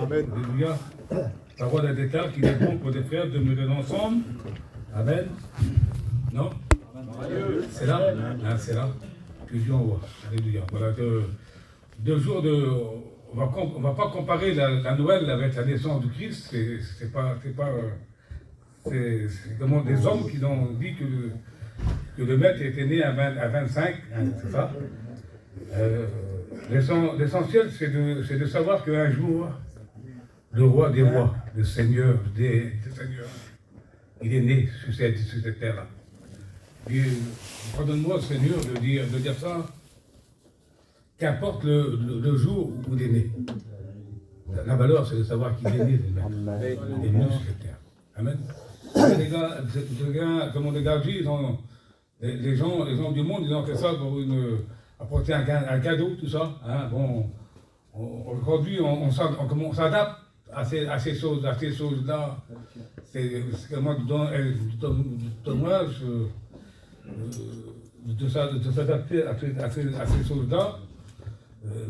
Amen. Alléluia. Parole à déclare qu'il est bon pour des frères de demeurer ensemble. Amen. Non? C'est là? Ah, c'est là que Dieu envoie. Alléluia. Voilà, 2 jours de... On va pas comparer la Noël avec la naissance du Christ. C'est comment des hommes qui ont dit que le maître était né à 25, hein, c'est ça. L'essentiel, c'est de savoir qu'un jour, le roi des rois, le Seigneur des seigneurs, il est né sur cette terre-là. Et pardonne-moi, Seigneur, de dire ça, qu'importe le jour où il est né. La valeur, c'est de savoir qu'il est né, il est né sur cette terre. Amen. Les gars, comme on a dit, les gens du monde, ils ont fait ça pour apporter un cadeau, tout ça. Hein. Bon, aujourd'hui, on s'adapte à ces choses-là. C'est vraiment du dommage de s'adapter à ces choses-là.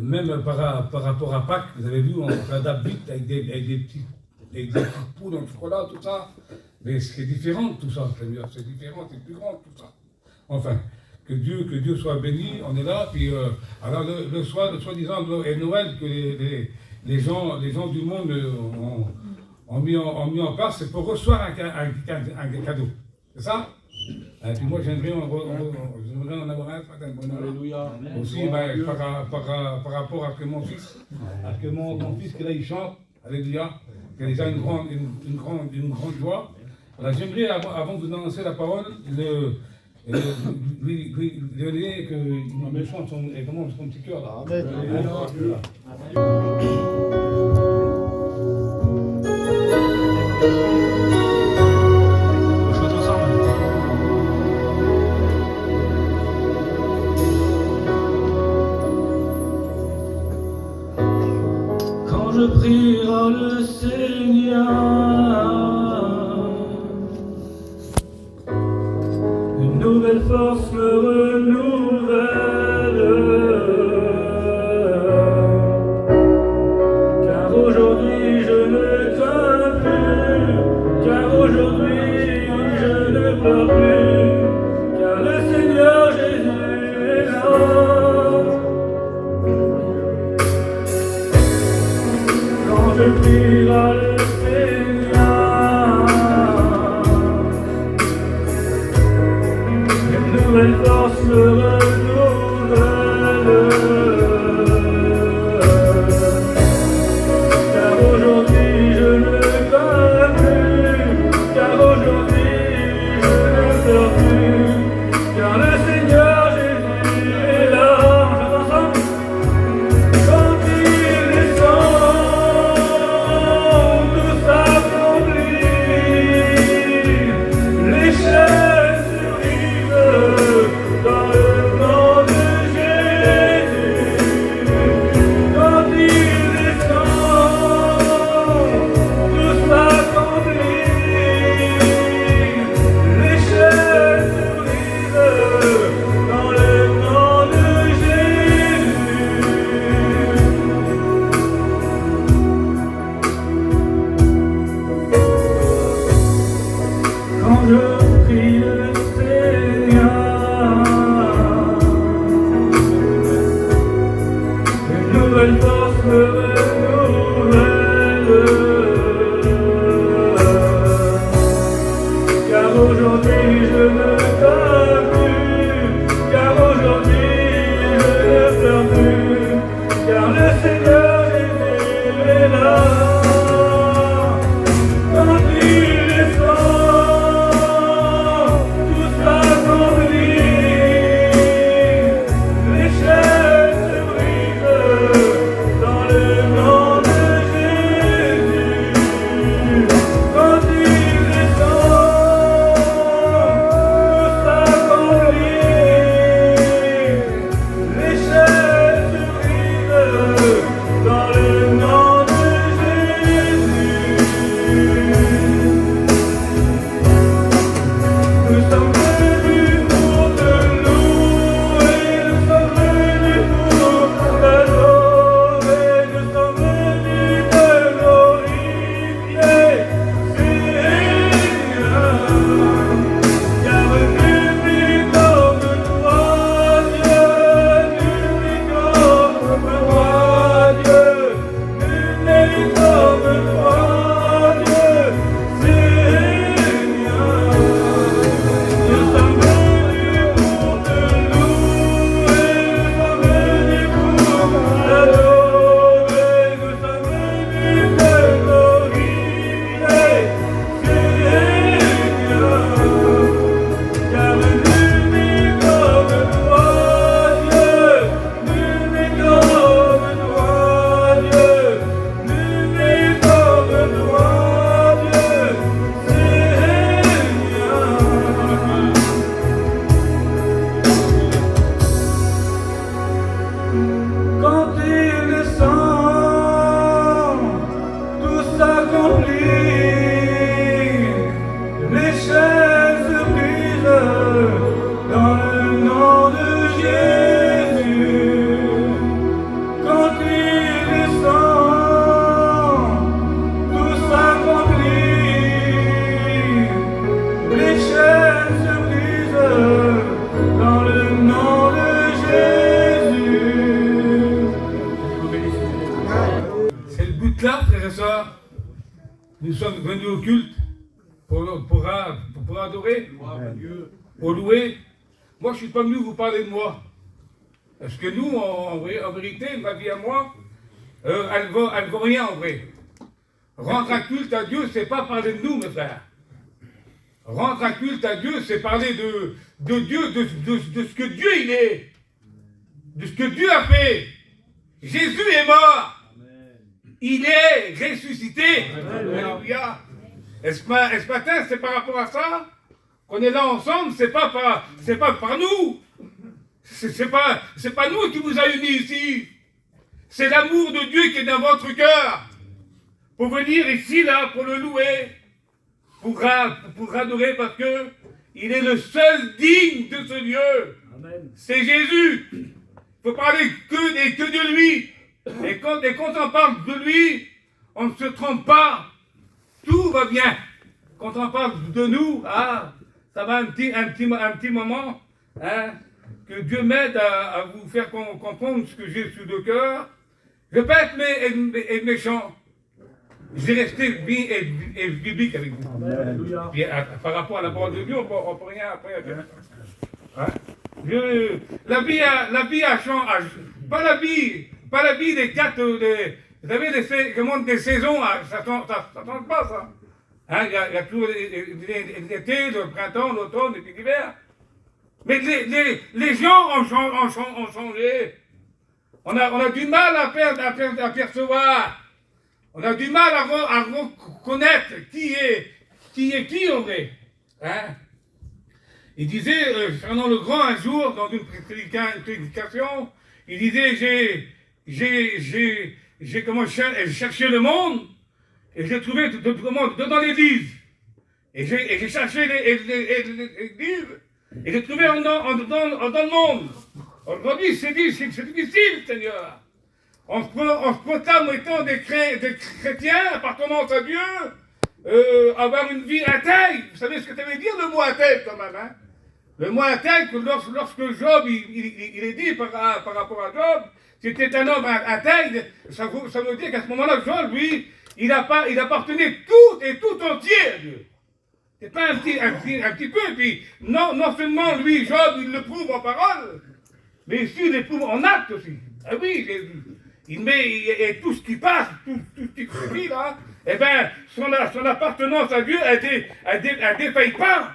Même par rapport à Pâques, vous avez vu, on s'adapte vite avec des petites poules en chocolat, tout ça. Mais c'est différent tout ça, Seigneur, c'est différent, c'est plus grand tout ça. Enfin, que Dieu soit béni, on est là, puis alors le soi-disant Noël que les gens du monde ont mis en place, c'est pour recevoir un cadeau. C'est ça? Et puis moi j'aimerais en avoir un certain bonheur. Alléluia. Aussi par rapport à que mon fils, que là il chante, Alléluia, il a déjà une grande joie. Voilà, j'aimerais, avant de vous annoncer la parole, lui qu'il me chante son petit cœur là. Amen. Quand je prierai le Seigneur, une nouvelle force me renouvelle, car aujourd'hui je ne crains plus, car aujourd'hui je ne pleure plus, car le Seigneur Jésus est là. Quand je prierai le Seigneur, une nouvelle force me renouvelle, car aujourd'hui je ne crains plus, car aujourd'hui je ne pleure plus, car le Seigneur Jésus est là. On chante ensemble. Quand il descend de sa comble, les chaînes survivent dans le nom de Jésus. Quand il descend culte-là, frères et sœurs, nous sommes venus au culte pour adorer, pour louer. Moi, je ne suis pas venu vous parler de moi. Parce que nous, en vérité, ma vie à moi, elle ne vaut rien en vrai. Rendre un culte à Dieu, c'est pas parler de nous, mes frères. Rendre un culte à Dieu, c'est parler de Dieu, de ce que Dieu il est, de ce que Dieu a fait. Jésus est mort. Il est ressuscité. Alléluia. Et ce matin, c'est par rapport à ça qu'on est là ensemble, c'est pas par nous. C'est pas nous qui vous a unis ici. C'est l'amour de Dieu qui est dans votre cœur. Pour venir ici, là, pour le louer, pour adorer, parce que il est le seul digne de ce Dieu. C'est Jésus. Il faut parler que de lui. Et quand on parle de lui, on ne se trompe pas. Tout va bien. Quand on parle de nous, ça va un petit moment, hein, que Dieu m'aide à vous faire comprendre ce que j'ai sur le cœur. Je ne vais pas être méchant. Je vais rester biblique avec vous. Puis, par rapport à la parole de Dieu, on ne peut rien dire. Hein? La vie a changé. Pas la vie des quatre. Vous savez, des saisons, ça ne change pas, ça. Hein, il y a toujours l'été, le printemps, l'automne et puis l'hiver. Mais les gens ont changé. On a du mal à percevoir. On a du mal à reconnaître qui est qui en vrai. Hein? Il disait, Fernand le Grand, un jour, dans une prédication, il disait, j'ai cherché le monde, et j'ai trouvé le monde dans l'église. Et j'ai cherché l'église, et j'ai trouvé dans le monde. Aujourd'hui, c'est difficile, Seigneur. On se proclame étant des chrétiens, appartenant à Dieu, avoir une vie intègre. Vous savez ce que ça veut dire le mot intègre quand même, hein? Le mot intègre, lorsque Job, il est dit par rapport à Job, c'était un homme intègre, ça veut dire qu'à ce moment-là, Job, lui, il appartenait tout entier à Dieu. C'est pas un petit peu, et puis non seulement lui, Job, il le prouve en parole, mais ici, il le prouve en acte aussi. Ah oui, il met tout ce qui passe, tout ce qui se vit là, eh bien, son appartenance à Dieu, elle défaille pas.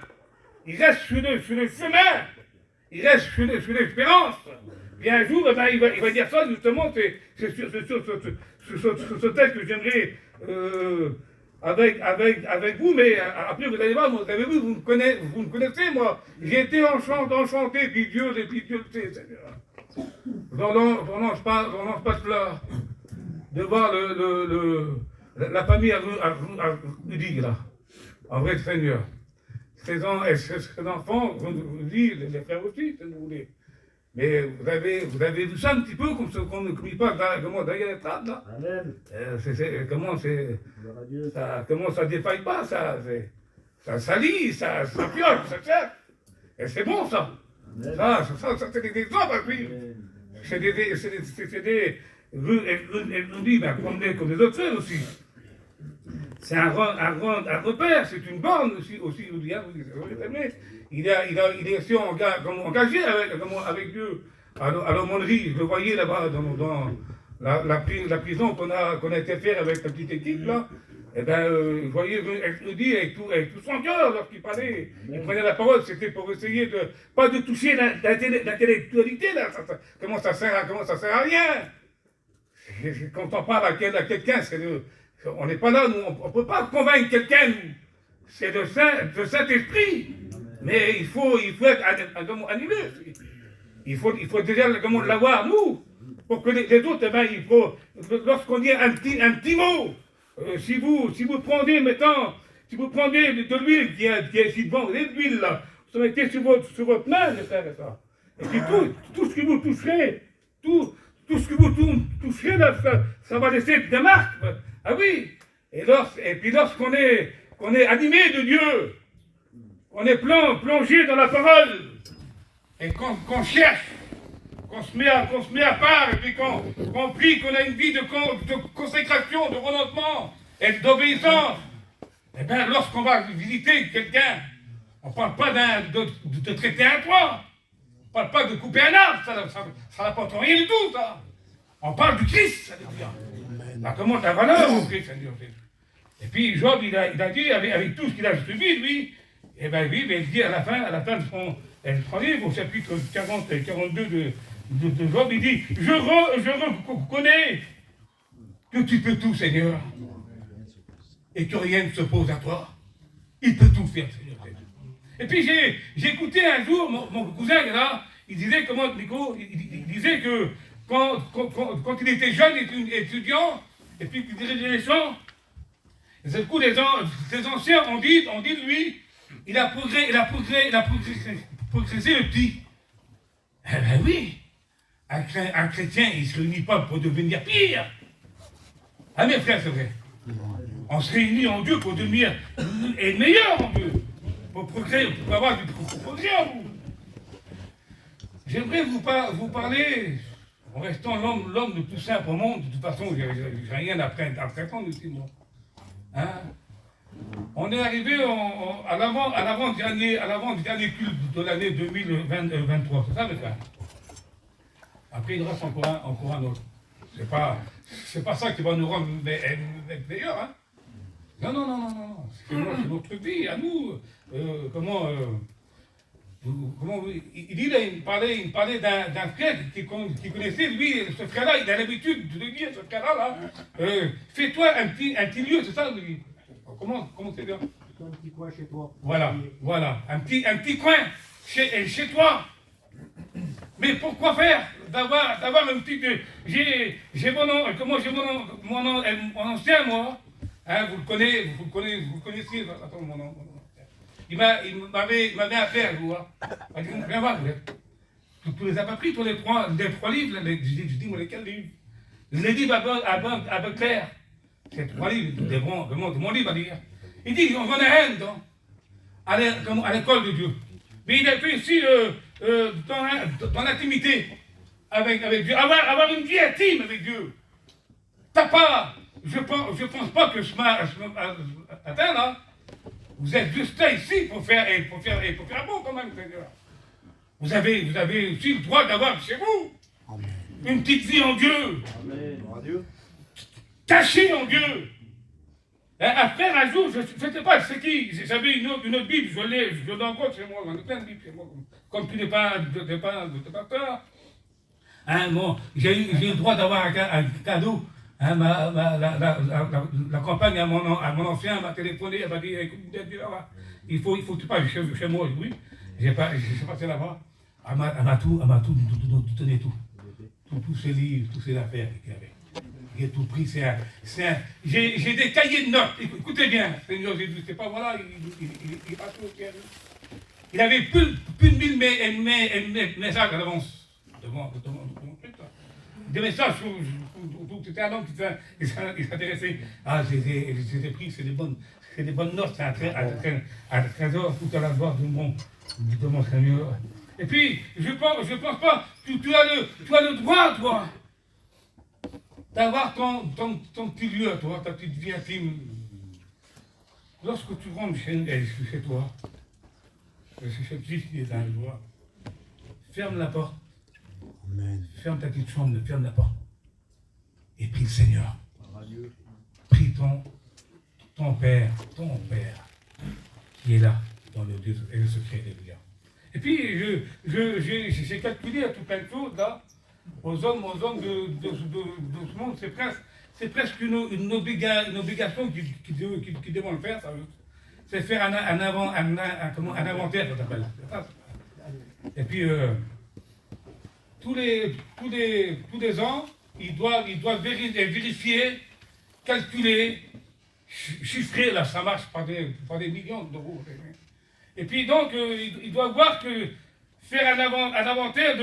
Il reste sur le chemin, il reste sur l'espérance. Puis un jour, eh ben, il va dire ça, justement, c'est sur ce texte que j'aimerais avec vous, mais après vous allez voir, vous avez vu, vous me connaissez, moi. J'ai été enchanté, puis Dieu le sait, Seigneur. Vraiment, je passe là, de voir la famille à Rudy, là, en vrai Seigneur. Ses enfants, vous dites, les frères aussi, si vous voulez. Mais vous avez vu ça un petit peu, comme il passe derrière les tables, là. Amen. Comment ça défaille pas, ça salit, ça pioche, ça sert. Et c'est bon, ça. Ça, c'est des exemples à suivre. C'est des comme les autres frères aussi. C'est un repère, c'est une borne aussi il est aussi engagé avec Dieu à l'aumônerie. Je le voyais là-bas dans la prison qu'on a été faire avec la petite équipe là. Eh bien, vous voyez, je dis avec tout son cœur lorsqu'il parlait, il prenait la parole, c'était pour essayer pas de toucher l'intellectualité là. Comment ça sert à rien. Quand on parle à quelqu'un, on n'est pas là, nous, on ne peut pas convaincre quelqu'un, nous. C'est le Saint-Esprit. Mais il faut être animé. Il faut déjà l'avoir, nous, pour que les autres, eh ben, lorsqu'on dit un petit mot, si vous prenez, de l'huile qui est ici devant, vous avez de l'huile là, vous mettez sur votre main, les frères et ça. Et puis tout ce que vous toucherez, tout ce que vous toucherez là, ça va laisser des marques. Ah oui. Et puis lorsqu'on est animé de Dieu, on est plongé dans la parole, et qu'on cherche qu'on se met à part, et puis qu'on prie, qu'on a une vie de consécration, de renoncement et d'obéissance, eh bien, lorsqu'on va visiter quelqu'un, on ne parle pas de traiter un toit, on ne parle pas de couper un arbre, ça n'apporte rien du tout, ça. On parle du Christ, ça veut dire. On commande la valeur au Christ, ça veut dire. Et puis Job, il a dit, avec tout ce qu'il a subi, lui, eh bien, oui, mais il dit à la fin de son livre, au chapitre 40 et 42 de Job, il dit, je reconnais que tu peux tout, Seigneur, et que rien ne s'oppose à toi. Il peut tout faire, Seigneur. Et puis j'ai écouté un jour mon cousin, là, il disait, comment, Nico, il disait que quand il était jeune étudiant, et puis qu'il dirigeait les champs, et du coup, les anciens ont dit de lui, il a progressé le petit. Eh bien oui, un chrétien, il ne se réunit pas pour devenir pire. Ah mes frères, c'est vrai. On se réunit en Dieu pour devenir meilleur en Dieu. Pour progresser, pour avoir du progrès en vous. J'aimerais vous parler, en restant l'homme le plus simple au monde. De toute façon, j'ai rien à apprendre ici, moi. Hein? On est arrivé à l'avant-dernier culte de l'année 2023, c'est ça, mes frères? Après, il reste encore un autre. C'est pas ça qui va nous rendre meilleurs, hein? Non. C'est notre vie, à nous. Il me parlait d'un frère qui connaissait, lui, ce frère-là, il a l'habitude de dire, ce frère-là, fais-toi un petit lieu, c'est ça, lui. Comment c'est bien? Un petit coin chez toi. Voilà, un petit coin chez toi. Mais pourquoi faire d'avoir un petit... J'ai mon ancien, moi. Hein, vous le connaissez, attends, mon nom. Il m'avait affaire, vous. Hein. Il dit, viens voir, tu les as pas pris, toi, les trois livres, là, je dis, moi, lesquels livres? Les livres à Beclair. C'est 3 livres, de mon livre à lire. Il dit, on en a un, donc, à l'école de Dieu. Mais il a fait ici, dans l'intimité avec Dieu, avoir une vie intime avec Dieu. Je pense pas que ce matin, là, vous êtes juste là ici pour faire bon quand même, Seigneur. Vous avez aussi le droit d'avoir chez vous une petite vie en Dieu. Amen. Caché en Dieu. Un frère, un jour, je ne sais pas c'est qui, j'avais une autre Bible, je l'ai encore chez moi, j'en ai plein de Bibles chez moi. Comme tu n'es pas peur, hein, bon, j'ai le droit d'avoir un cadeau. Hein, la compagne à mon ancien m'a téléphoné, elle m'a dit, écoute, il faut que tu passes chez moi. Oui, j'ai passé là-bas. Elle m'a tout donné tout. Tous ces livres, toutes ces affaires qu'il y avait. J'ai tout pris, j'ai des cahiers de notes. Écoutez bien, Seigneur Jésus, c'est pas voilà, il est parti au ciel. Il avait plus de 1000 messages à l'avance devant mon truc. Des messages où c'était un homme qui s'intéressait. Ah, j'ai pris, c'est des bonnes notes, c'est un trésor tout à la gloire de mon Seigneur. Et puis, je pense pas, tu as le droit, toi, d'avoir ton petit lieu, toi, ta petite vie intime. Lorsque tu rentres chez toi, c'est cette vie qui est dans la joie, ferme la porte. Amen. Ferme ta petite chambre, ferme la porte. Et prie le Seigneur. Prie ton Père, qui est là, dans le secret des liens. Et puis, j'ai calculé à tout plein de choses, là, aux hommes de ce monde, c'est presque une obligation qui devront le faire, ça. C'est faire un inventaire, ça s'appelle. Et puis, tous les ans, ils doivent vérifier, calculer, chiffrer, là, ça marche par des millions d'euros. Et puis donc, ils doivent voir que faire un inventaire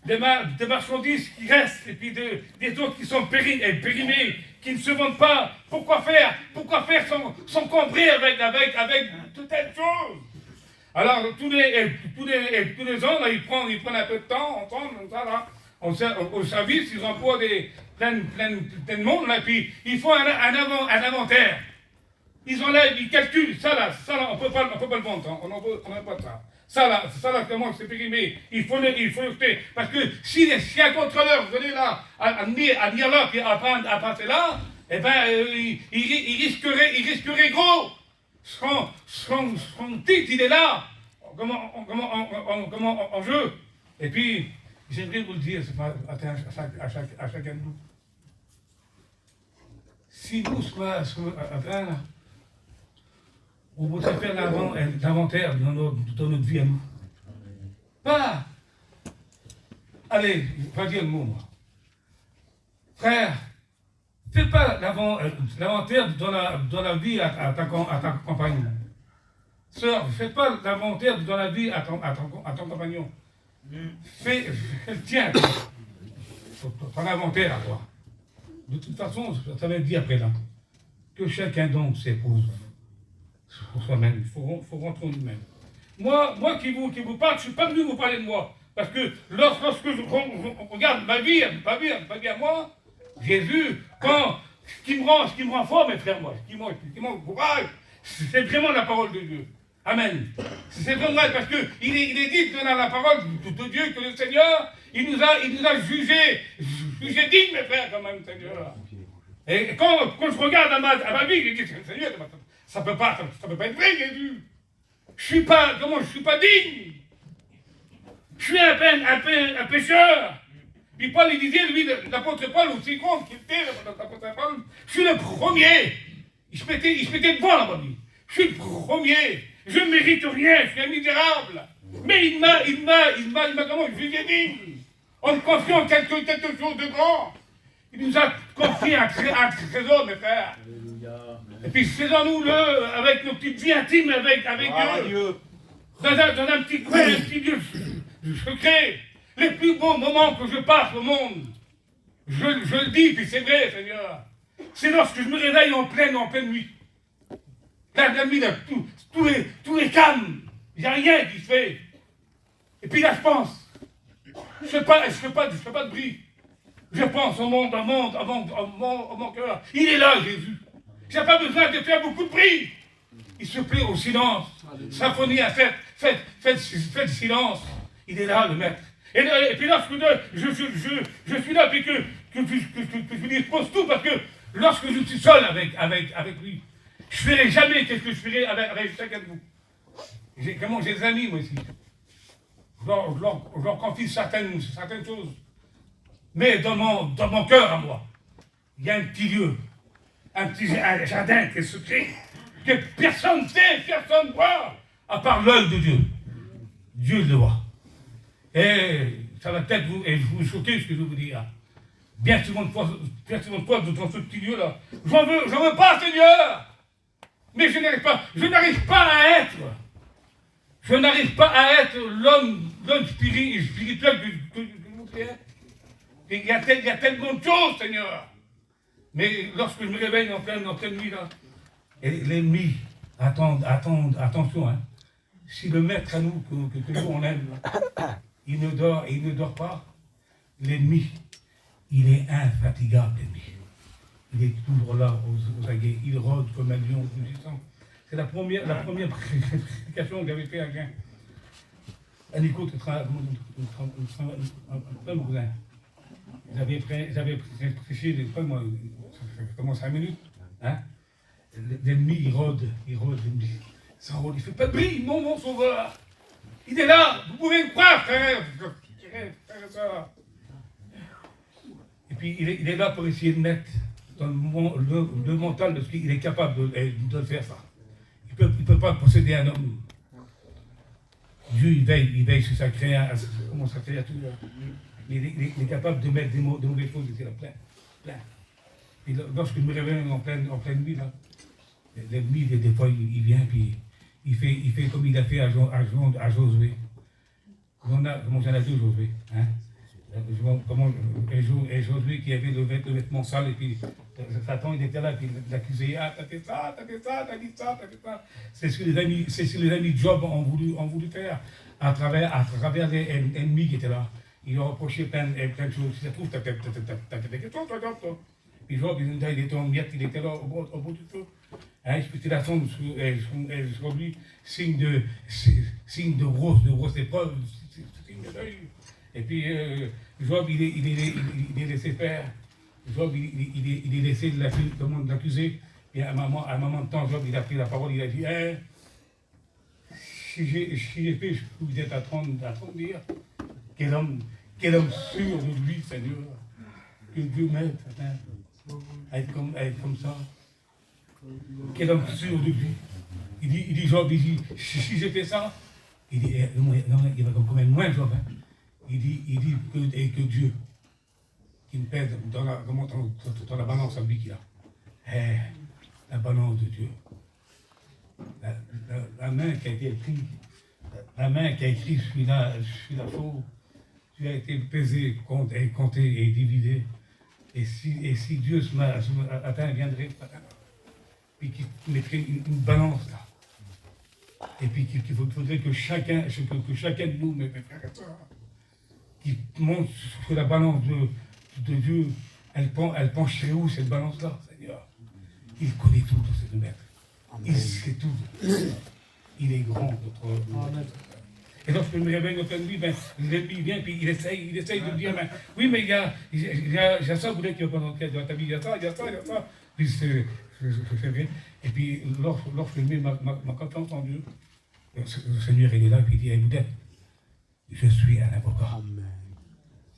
des marchandises qui restent, et puis des autres qui sont périmées, qui ne se vendent pas. Pourquoi faire s'encombrer avec de telles choses? Alors, tous les ans, là, ils prennent un peu de temps, ensemble, comme ça, là, au service, ils emploient plein de monde, là, puis ils font un inventaire. Ils enlèvent, ils calculent, ça là, on peut pas le vendre, hein, on n'a pas de ça. Ça là, comment c'est périmé, il faut le jeter. Parce que si un contrôleur venait là, à venir là, puis à passer là, eh ben, il risquerait gros. Son titre, il est là, comment en jeu. Et puis, j'aimerais vous le dire, c'est pas à chacun de nous. Si nous, on voudrait faire l'inventaire dans notre vie à nous. Pas. Allez, je vais pas dire le mot, moi. Frère, fais pas l'inventaire dans la vie à ta compagne. Sœur, fais pas l'inventaire dans la vie à ton compagnon. Fais le tien, ton inventaire à toi. De toute façon, ça va être dit après là. Que chacun donc s'épose pour soi-même. Il faut rentrer en nous-mêmes. Moi qui vous parle, je ne suis pas venu vous parler de moi. Parce que lorsque je regarde ma vie à moi, Jésus, ce qui me rend fort, mes frères, moi, ce qui me rend courage, c'est vraiment la parole de Dieu. Amen. C'est vraiment vrai, parce qu'il est dit dans la parole de Dieu que le Seigneur, il nous a jugés dignes, mes frères, quand même, Seigneur. Et quand je regarde à ma vie, je dis, Seigneur, ça peut pas être vrai, Jésus. Je suis pas digne. Je suis un pécheur. Puis Paul, il disait, lui, l'apôtre Paul, aussi grand qu'il était, l'apôtre Paul, je suis le premier. Il se mettait devant la vie. Je suis le premier. Je ne mérite rien, je suis un misérable. Mais il m'a comment jugé digne. En me confiant quelque chose de grand. Il nous a confié un trésor, mes frères. Et puis faisons-nous-le avec nos petites vies intimes avec Dieu. Dans un petit coin, un petit Dieu secret. Les plus beaux moments que je passe au monde, je le dis, puis c'est vrai, Seigneur. C'est lorsque je me réveille en pleine nuit. La nuit, tous les calmes, il n'y a rien qui se fait. Et puis là, je pense. Je fais pas de bruit. Je pense au monde, à mon cœur. Il est là, Jésus. Je n'ai pas besoin de faire beaucoup de bruit. Il se plaît au silence. Symphonie à faites silence. Il est là, le maître. Et puis lorsque je suis là, puis que je lui dispose tout, parce que lorsque je suis seul avec lui, je ne ferai jamais ce que je ferai avec chacun de vous. J'ai des amis, moi aussi. Je leur confie certaines choses. Mais dans mon cœur à moi, il y a un petit lieu, un jardin qui est secret, que personne ne sait, personne ne voit, à part l'œil de Dieu. Dieu le voit. Et ça va peut-être vous choquer ce que je vais vous dire. Bien souvent de fois dans ce petit lieu-là. J'en veux pas, Seigneur. Mais je n'arrive pas à être. Je n'arrive pas à être l'homme spirituel que je voudrais être. Il y a tellement de choses, Seigneur. Mais lorsque je me réveille en pleine nuit, là, et l'ennemi, attention, hein. Si le maître à nous, que nous on aime, là, il ne dort pas, l'ennemi, il est infatigable, l'ennemi. Il est toujours là, aux aguets, il rôde comme un lion rugissant. C'est la première prédication que j'avais fait avec un écoute, un cousin. J'avais prêché, comment 5 minutes, hein? L'ennemi, il rôde, l'ennemi. Ça rôde, il fait pas de bruit, mon sauveur. Il est là, vous pouvez me croire, frère. Et puis, il est là pour essayer de mettre dans le mental de ce qu'il est capable de faire ça. Il ne peut pas posséder un homme. Dieu, il veille sur sa créature, comment sa créature. Il est capable de mettre de mauvaises choses ici, là, plein. Et lorsque je me réveille en pleine nuit, là, l'ennemi, des fois, il vient, puis il fait comme il a fait à Josué. J'en ai deux, Josué. Hein? Et Josué qui avait le vêtement sale, et puis Satan, il était là, puis il l'accusait. Ah, t'as fait ça, t'as dit ça. C'est ce que les amis de Job ont voulu faire à travers les ennemis qui étaient là. il lui a reproché plein de choses. Si ça se trouve, t'as des questions, toi. Puis Job, il était en miettes, il était là au bout du feu. Hein, il faisait la sonde sur lui, signe de grosse épreuve, signe de deuil. Et puis, Job, il est laissé faire. Job, il est laissé l'accuser. Et à un moment de temps, Job, il a pris la parole, il a dit, si j'ai fait, je peux vous être à train de dire, quel homme sûr de lui, Seigneur, que Dieu m'aide, à être comme ça. Quel homme sûr de lui. Il dit Job, si j'ai fait ça, il dit, il va quand même loin, Job. Hein. Il dit que Dieu, qui me pèse dans la balance à lui qu'il a. La balance de Dieu. La main qui a été écrite, la main qui a écrit celui-là faux, tu as été pesé, compté et divisé. Et si Dieu ce matin viendrait, puis qu'il mettrait une balance là, et puis qu'il faudrait que chacun de nous, mes frères et sœurs, qui monte sur la balance de Dieu, elle pencherait où cette balance-là, Seigneur? Il connaît tout de ses maîtres. Il sait tout. Il est grand, notre maître. Et lorsque je me réveille dans nuit, il vient puis il essaye de me dire, oui, mais il y a ça, vous voulez qu'il y a pendant dans ta vie, il y a ça. Puis je fais bien. Et puis lorsque je mets ma confiance en Dieu, le Seigneur il est là, puis il dit, Boudette, je suis un avocat. Amen.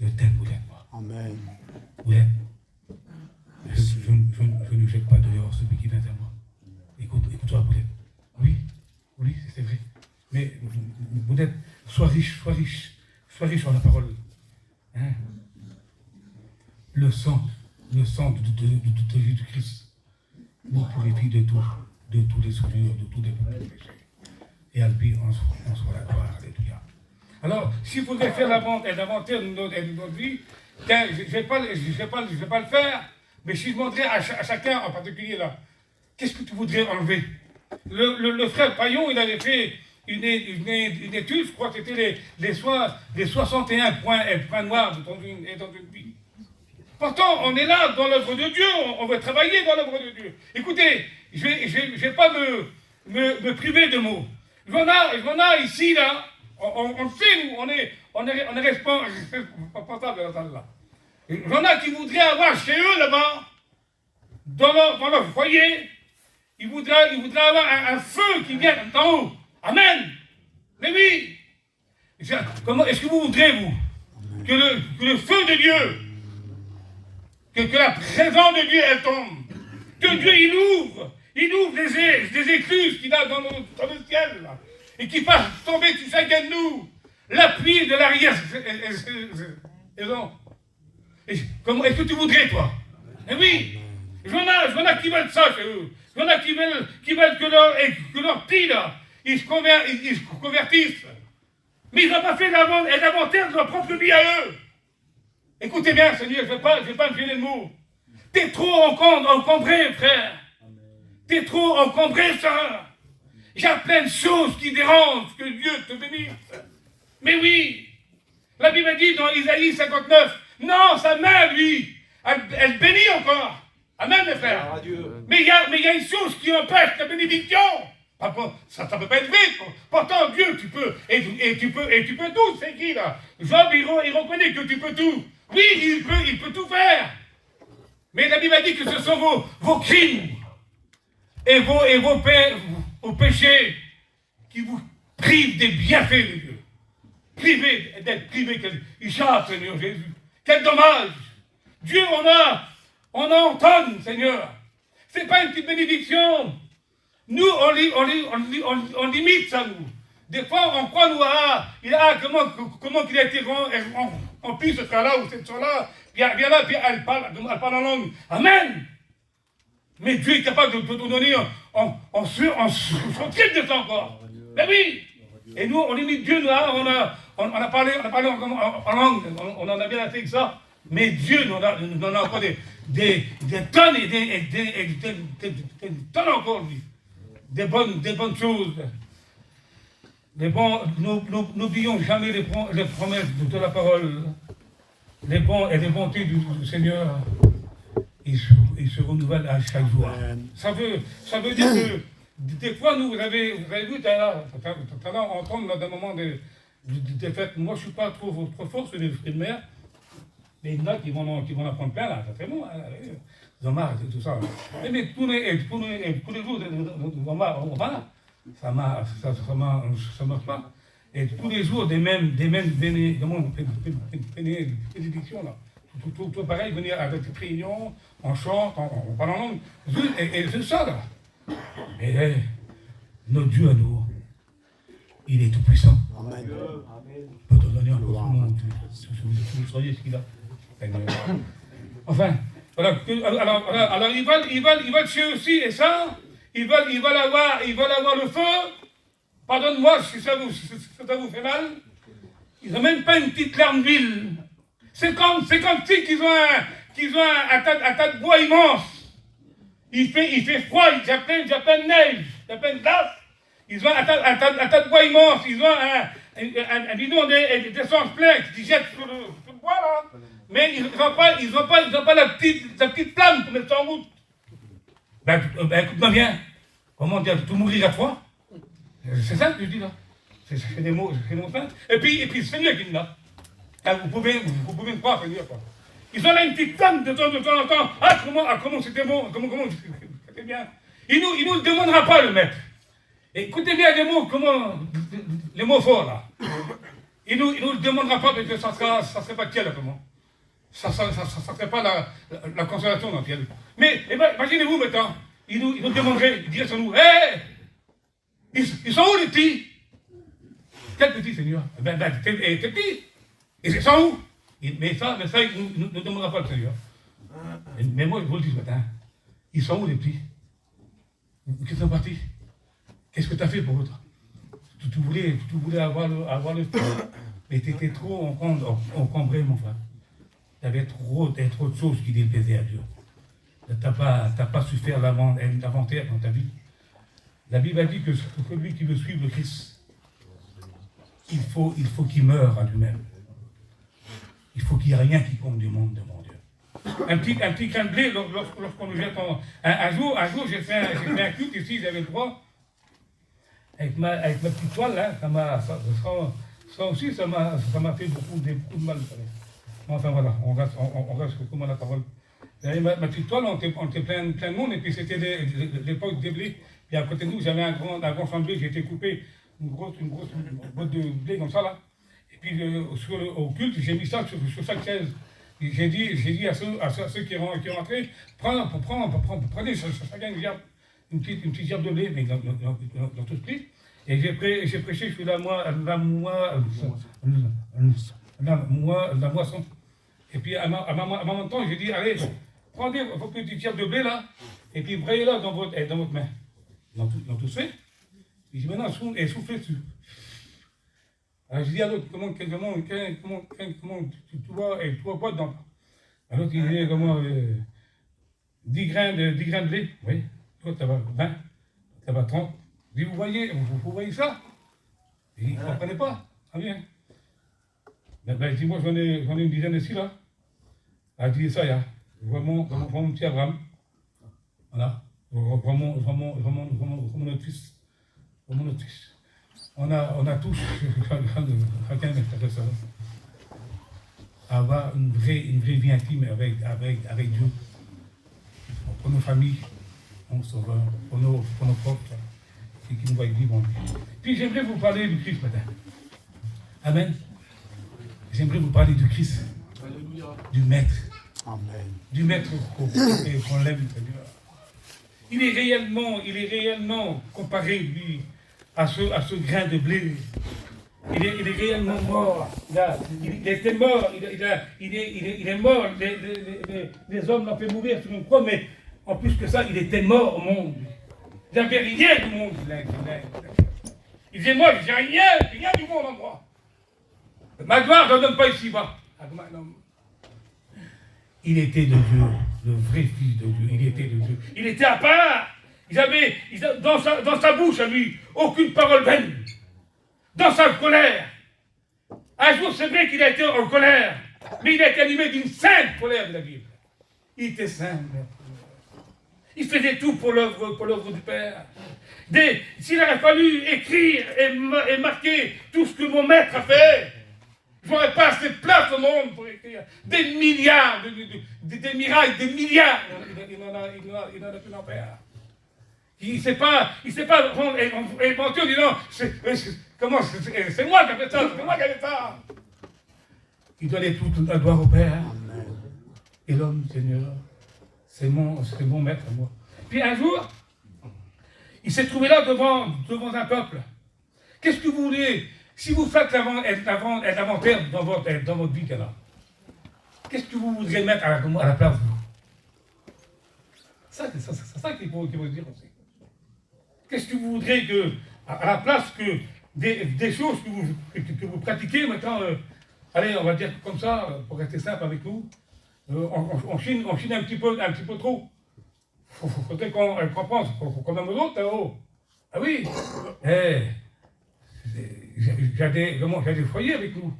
Je t'aime, Boudette, moi. Amen. Boudette, je ne jette pas dehors celui qui vient à moi. Écoute-toi, Boudette. Oui, c'est vrai. Mais Boudette, sois riche sur la parole. Hein? Le sang de Jésus-Christ nous purifie de tous les souillures, de tous les péchés. Et à lui, on soit la gloire. Alléluia. Alors, s'il faudrait faire l'inventaire de notre vie, je ne vais pas le faire, mais si je demanderais à chacun en particulier là, qu'est-ce que tu voudrais enlever? Le frère Paillon, il avait fait une étude, je crois que c'était les 61 points noirs dans une vie. Pourtant, on est là dans l'œuvre de Dieu, on veut travailler dans l'œuvre de Dieu. Écoutez, je ne vais pas me priver de mots. Je m'en a ici, là, on le sait, nous, on est responsable de la salle là. Il y en a qui voudraient avoir chez eux, là-bas, dans leur foyer, ils voudraient avoir un feu qui vient d'en haut. Amen. Mais oui. Comment est-ce que vous voudrez, vous, que le feu de Dieu, que la présence de Dieu, elle tombe, que Dieu, il ouvre les écluses qu'il a dans le ciel, là, et qu'il fasse tomber sur chacun de nous la pluie de l'arrière. Comment est-ce que tu voudrais, toi? Eh oui. Je m'en a qui veulent ça chez eux. Je m'en a qui veulent que leur petit, là, ils se convertissent. Mais ils n'ont pas fait l'inventaire de leur propre vie à eux. Écoutez bien, Seigneur, je ne vais pas me gêner de mots. T'es trop encombré, frère. T'es trop encombré, sœur. Il y a plein de choses qui dérangent, que Dieu te bénisse. Mais oui, la Bible dit dans Isaïe 59, non, sa main, lui, elle bénit encore. Amen, mes frères. Mais il y a une chose qui empêche la bénédiction. Ça ne peut pas être vrai. Pourtant, Dieu, tu peux, et tu peux tout. C'est qui, là? Job, il reconnaît que tu peux tout. Oui, il peut tout faire. Mais la Bible dit que ce sont vos crimes et vos péchés qui vous privent des bienfaits de Dieu. D'être privé. Seigneur Jésus. Quel dommage. Dieu, on en tonne, Seigneur. C'est pas une petite bénédiction. Nous, on limite ça, nous. Des fois, on croit, comment qu'il a été rempli ce frère-là ou cette soeur-là. Puis là, puis elle parle en langue. Amen. Mais Dieu est capable de nous donner en triple de ça encore. Mais oui. Et nous, on limite Dieu, là, on a parlé en langue. On en a bien assez que ça. Mais Dieu nous en a encore des tonnes et des tonnes encore, lui. Des bonnes choses. N'oublions jamais les promesses de la parole. Les bons et les bontés du Seigneur, ils se renouvellent à chaque jour. Ça veut dire que des fois, vous avez vu, tout à l'heure, on tombe dans un moment de fête. Moi, je ne suis pas trop fort sur les fruits de mer, mais il y en a qui vont apprendre plein, là. C'est bon, ils ont marre de tout ça. Mais tous les jours, on va, ça marche pas. Et tous les jours, des mêmes bénédictions, là. Tout pareil, venir avec des réunions, on chante, on parle en langue. Et c'est ça, là. Et notre Dieu à nous, il est tout puissant. Amen. Peut te donner encore tout le monde. Vous soyez ce qu'il a. Enfin, voilà. Alors ils veulent tuer aussi, et ça, ils veulent avoir le feu. Pardonne-moi si ça vous fait mal. Ils n'ont même pas une petite larme d'huile. C'est comme si qu'ils ont un tas de bois immense. Il fait froid, il y a plein de neige, il y a plein de glace. Ils ont un tas de bois immense, ils ont un bidon d'essence plein qui jette sur le bois là. Mais ils n'ont pas la petite flamme pour mettre ça en route. Écoute-moi bien. Comment dire, tout mourir à froid? C'est ça que je dis là. C'est des mots simples. Et puis le Seigneur qui est là. Vous pouvez me croire, Seigneur, quoi. Ils ont là une petite flamme de temps en temps. Comment c'était bon, comment c'était bien. Il nous le demandera pas, le maître. Écoutez bien les mots forts là. Il nous le demandera pas parce que ça serait pas tiède, comment. Ça serait pas la consolation dans tiède. Mais imaginez-vous maintenant, il nous demanderait, il dirait sur nous, hé, ils sont où les petits? Quel petit, Seigneur? T'es petit. Et ils sont où? Mais ça, il ne nous demandera pas le Seigneur. Mais moi, je vous le dis ce matin. Ils sont où les petits? Qu'ils sont partis? Qu'est-ce que tu as fait pour eux? Tu voulais avoir le mais tu étais trop encombré, mon frère. Tu avais trop de choses qui déplaisaient à Dieu. Tu n'as pas su faire l'inventaire dans ta vie. La Bible a dit que celui qui veut suivre le Christ, il faut qu'il meure à lui-même. Il faut qu'il n'y ait rien qui compte du monde devant Dieu. Un petit grain de blé, lorsqu'on nous jette un jour, j'ai fait un culte ici, j'avais le droit. Avec ma petite toile, là, ça m'a fait beaucoup de mal. Enfin voilà, on reste comme à la parole. Ma petite toile, on était plein de monde, et puis c'était l'époque des blés. Puis à côté de nous, j'avais un grand champ de blé, j'ai été coupé une grosse botte de blé comme ça là. Et puis au culte, j'ai mis ça sur chaque chaise. J'ai dit à ceux qui rentraient, prenez chacun une petite gerbe de blé, mais dans tout ce prix. Et j'ai prêché sur la moisson. Et puis à mon temps, j'ai dit, allez, prenez vos petites gerbes de blé là, et puis braillez-la dans votre main. Dans tout ce fait. Il dit maintenant, soufflez dessus. Alors je dis à l'autre, comment tu vois quoi dedans? Alors il dit, comment 10 grains de blé? Oui. Toi, ça va 20, ça va 30. Je dis, vous voyez ça? Il ne comprenait pas. Ah bien. Je dis, moi j'en ai une dizaine ici là. Elle dit ça, là. Je vois mon petit Abraham. Voilà. Vraiment notre fils. On a tous, chacun de mes frères, avoir une vraie vie intime avec Dieu. Pour nos familles, pour nos propres, et qui nous voient vivre en lui. Puis j'aimerais vous parler du Christ matin. Amen. J'aimerais vous parler du Christ. Alléluia. Du Maître. Amen. Du Maître qu'on l'aime, Seigneur. Il est réellement comparé, lui, à ce grain de blé. Il est réellement mort. Il était mort. Il est mort. Les hommes l'ont fait mourir sur une croix, mais en plus que ça, il était mort au monde. Il n'avait rien du monde. Il disait, moi, j'ai rien du monde en moi. Ma gloire, je ne donne pas ici-bas. Il était de Dieu, le vrai fils de Dieu. Il était de Dieu. Il était à part. Dans sa bouche, à lui, aucune parole vaine. dans sa colère. Un jour, c'est vrai qu'il a été en colère, mais il a été animé d'une sainte colère de la Bible. Il était saint. Il faisait tout pour l'œuvre du Père. S'il aurait fallu écrire et marquer tout ce que mon maître a fait, je n'aurais pas assez de place au monde pour écrire des milliards, des miracles, des milliards. Il en a pu en faire. Il ne s'est pas inventé en disant c'est moi qui ai fait ça, c'est moi qui ai fait ça. Il donnait toute la gloire au Père. Et l'homme, Seigneur, c'est mon maître, moi. Puis un jour, il s'est trouvé là devant un peuple. Qu'est-ce que vous voulez? Si vous faites l'inventaire dans votre vie, qu'est-ce que vous voudrez mettre à la place de vous? C'est ça qu'il faut dire aussi. Qu'est-ce que vous voudrez que, à la place que des choses que vous pratiquez maintenant, allez, on va dire comme ça, pour rester simple avec nous, on chine un petit peu trop. Faudrait qu'on pense, qu'on aime aux autres là-haut. Ah oui, j'ai des foyers avec nous.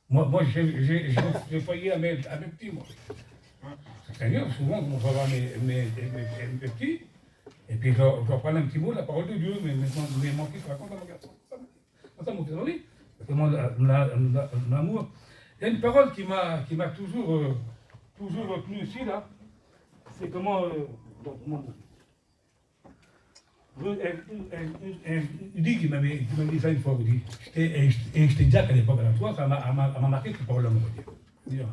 Moi j'ai des foyers à mes petits, moi. C'est-à-dire, souvent, on va voir mes petits, et puis je leur parle un petit mot de la parole de Dieu, mais mon fils raconte à mon garçon. Ça, mon fils, oui, l'amour. Il y a une parole qui m'a toujours retenu ici, là. C'est comment. Il dit qu'il m'avait dit ça une fois, il dit. Et je t'ai dit qu'à l'époque, à toi, ça m'a marqué cette parole-là, on va dire.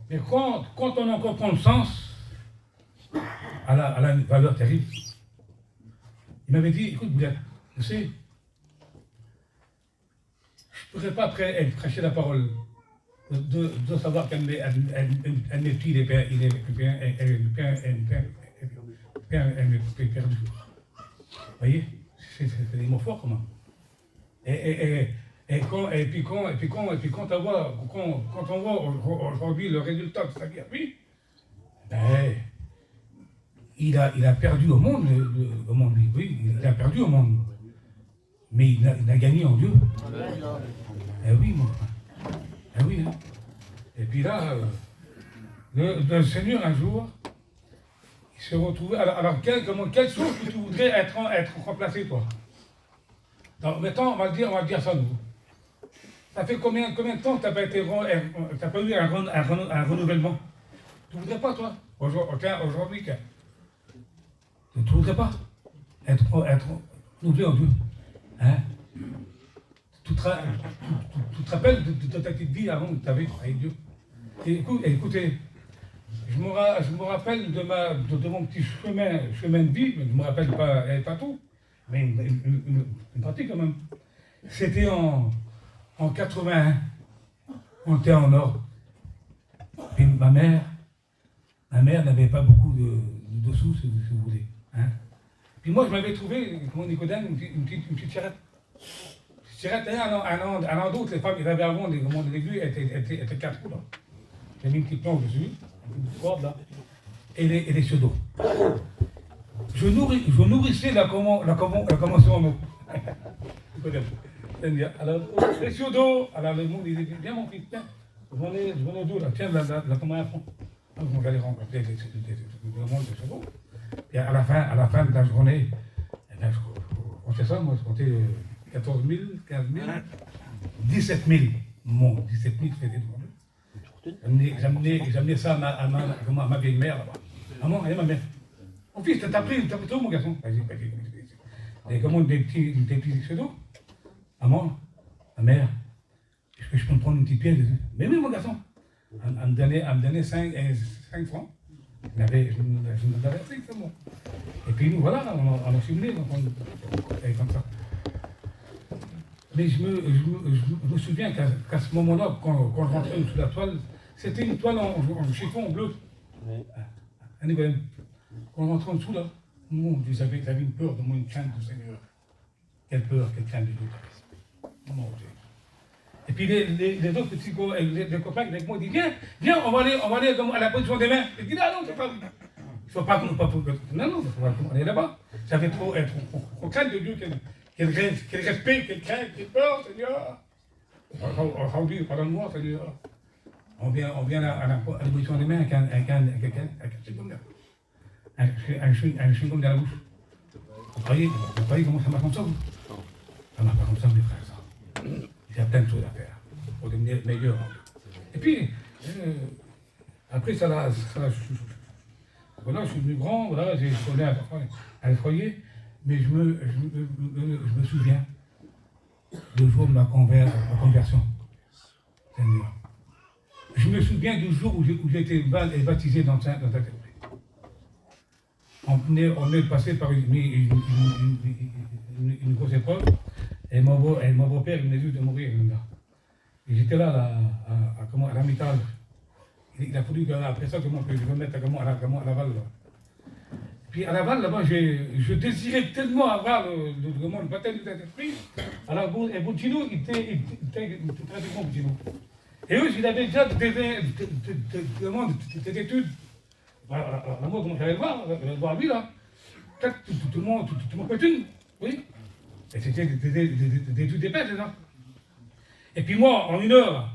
Mais quand on en comprend le sens, à la valeur terrible, il m'avait dit, écoute, Boulette, tu sais, je ne pourrais pas prêcher la parole, de savoir qu'un de mes petits, il est perdu. Vous voyez, c'est des mots forts, comment. Et puis quand on voit aujourd'hui le résultat de sa guerre, oui, ben, il a perdu au monde, oui, il a perdu au monde. Mais il a gagné en Dieu. Eh oui, mon frère. Eh oui. Hein. Et puis là, le Seigneur, un jour, il s'est retrouvé. Alors quelle chose que tu voudrais être remplacé, toi? Alors, maintenant, on va dire ça, nous. Ça fait combien de temps que tu n'as pas eu un renouvellement? Tu ne voudrais pas, toi? Aujourd'hui, tu ne voudrais pas être renouvelé en Dieu? Hein? Tu te rappelles de ta petite vie avant que tu avais avec Dieu? Et écoutez, je me rappelle de mon petit chemin de vie, mais je ne me rappelle pas tout, mais une partie quand même. C'était en 81, on était en Nord. Et ma mère n'avait pas beaucoup de sous, si vous voulez. Hein? Puis moi, je m'avais trouvé, comme Nicodème, une petite charrette. Une charrette, un an d'autre, les femmes, ils avaient avant, les aiguilles étaient 4 roues, là. J'ai mis une petite planche dessus, une corde, là, et les seaux d'eau. Je nourrissais la convention en eau. Alors, les seaux d'eau, alors le monde, il dit, viens mon fils, tiens, je venais d'eau, là, tiens, la tombe à fond. Donc, on allait rencontrer le monde de seaux d'eau. Et à la fin de la journée, eh bien, je comptais ça, moi, je comptais 14 000, 15 000, 17 000. Mon 17 000, c'était demandé. J'amenais ça à ma vieille mère là-bas. Maman, allez, ma mère. Mon fils, t'as pris tout, mon garçon. Et comment des petits pseudos? Maman, ma mère, est-ce que je peux me prendre une petite pièce dessus? Mais oui, mon garçon. Elle me donnait 5 francs. Je n'avais assez, c'est bon. Et puis nous, voilà, on a simulé, donc on comme ça. Mais je me souviens qu'à ce moment-là, quand je rentrais sous la toile, c'était une toile en chiffon bleu. Quand je rentrais en dessous, là, mon Dieu, j'avais une peur de moi, une crainte du Seigneur. Quelle peur, quelle crainte de Dieu. Mon Dieu. Et puis les autres petits les copains avec moi disent, viens, on va aller à la position des mains. Je dis, non, c'est pas ne faut pas qu'on est là-bas. Ça fait trop être. On craint de Dieu quel respect, quel crainte, quelle peur, Seigneur. Aujourd'hui, pardonne-moi, Seigneur. On vient à l'imposition des mains avec un chewing-gum. Un chewing-gum dans la bouche. Vous croyez comment ça marche comme ça, vous? Ça marche pas comme ça, mes frères. Ça. Il y a plein de choses à faire pour devenir meilleur. Et puis, après, voilà, je suis devenu grand, voilà, j'ai sonné à le foyer, mais je me souviens du jour de ma conversion, Seigneur. Je me souviens du jour où j'ai été baptisé dans Saint-Esprit. On est passé par une grosse épreuve, et mon beau-père venait juste de mourir. Et j'étais là, à l'amital. Il a fallu après ça que je me mette à Laval. Là. Puis à Laval, là-bas, je désirais tellement avoir le baptême du Saint-Esprit. Alors, Boutino, il était très bon, Boutino. Et eux, ils avaient déjà des études. Voilà, moi, comment j'allais le voir lui, là. Peut-être tout le monde fait une, oui. Et c'était des études d'épaisse, c'est ça. Et puis moi, en une heure,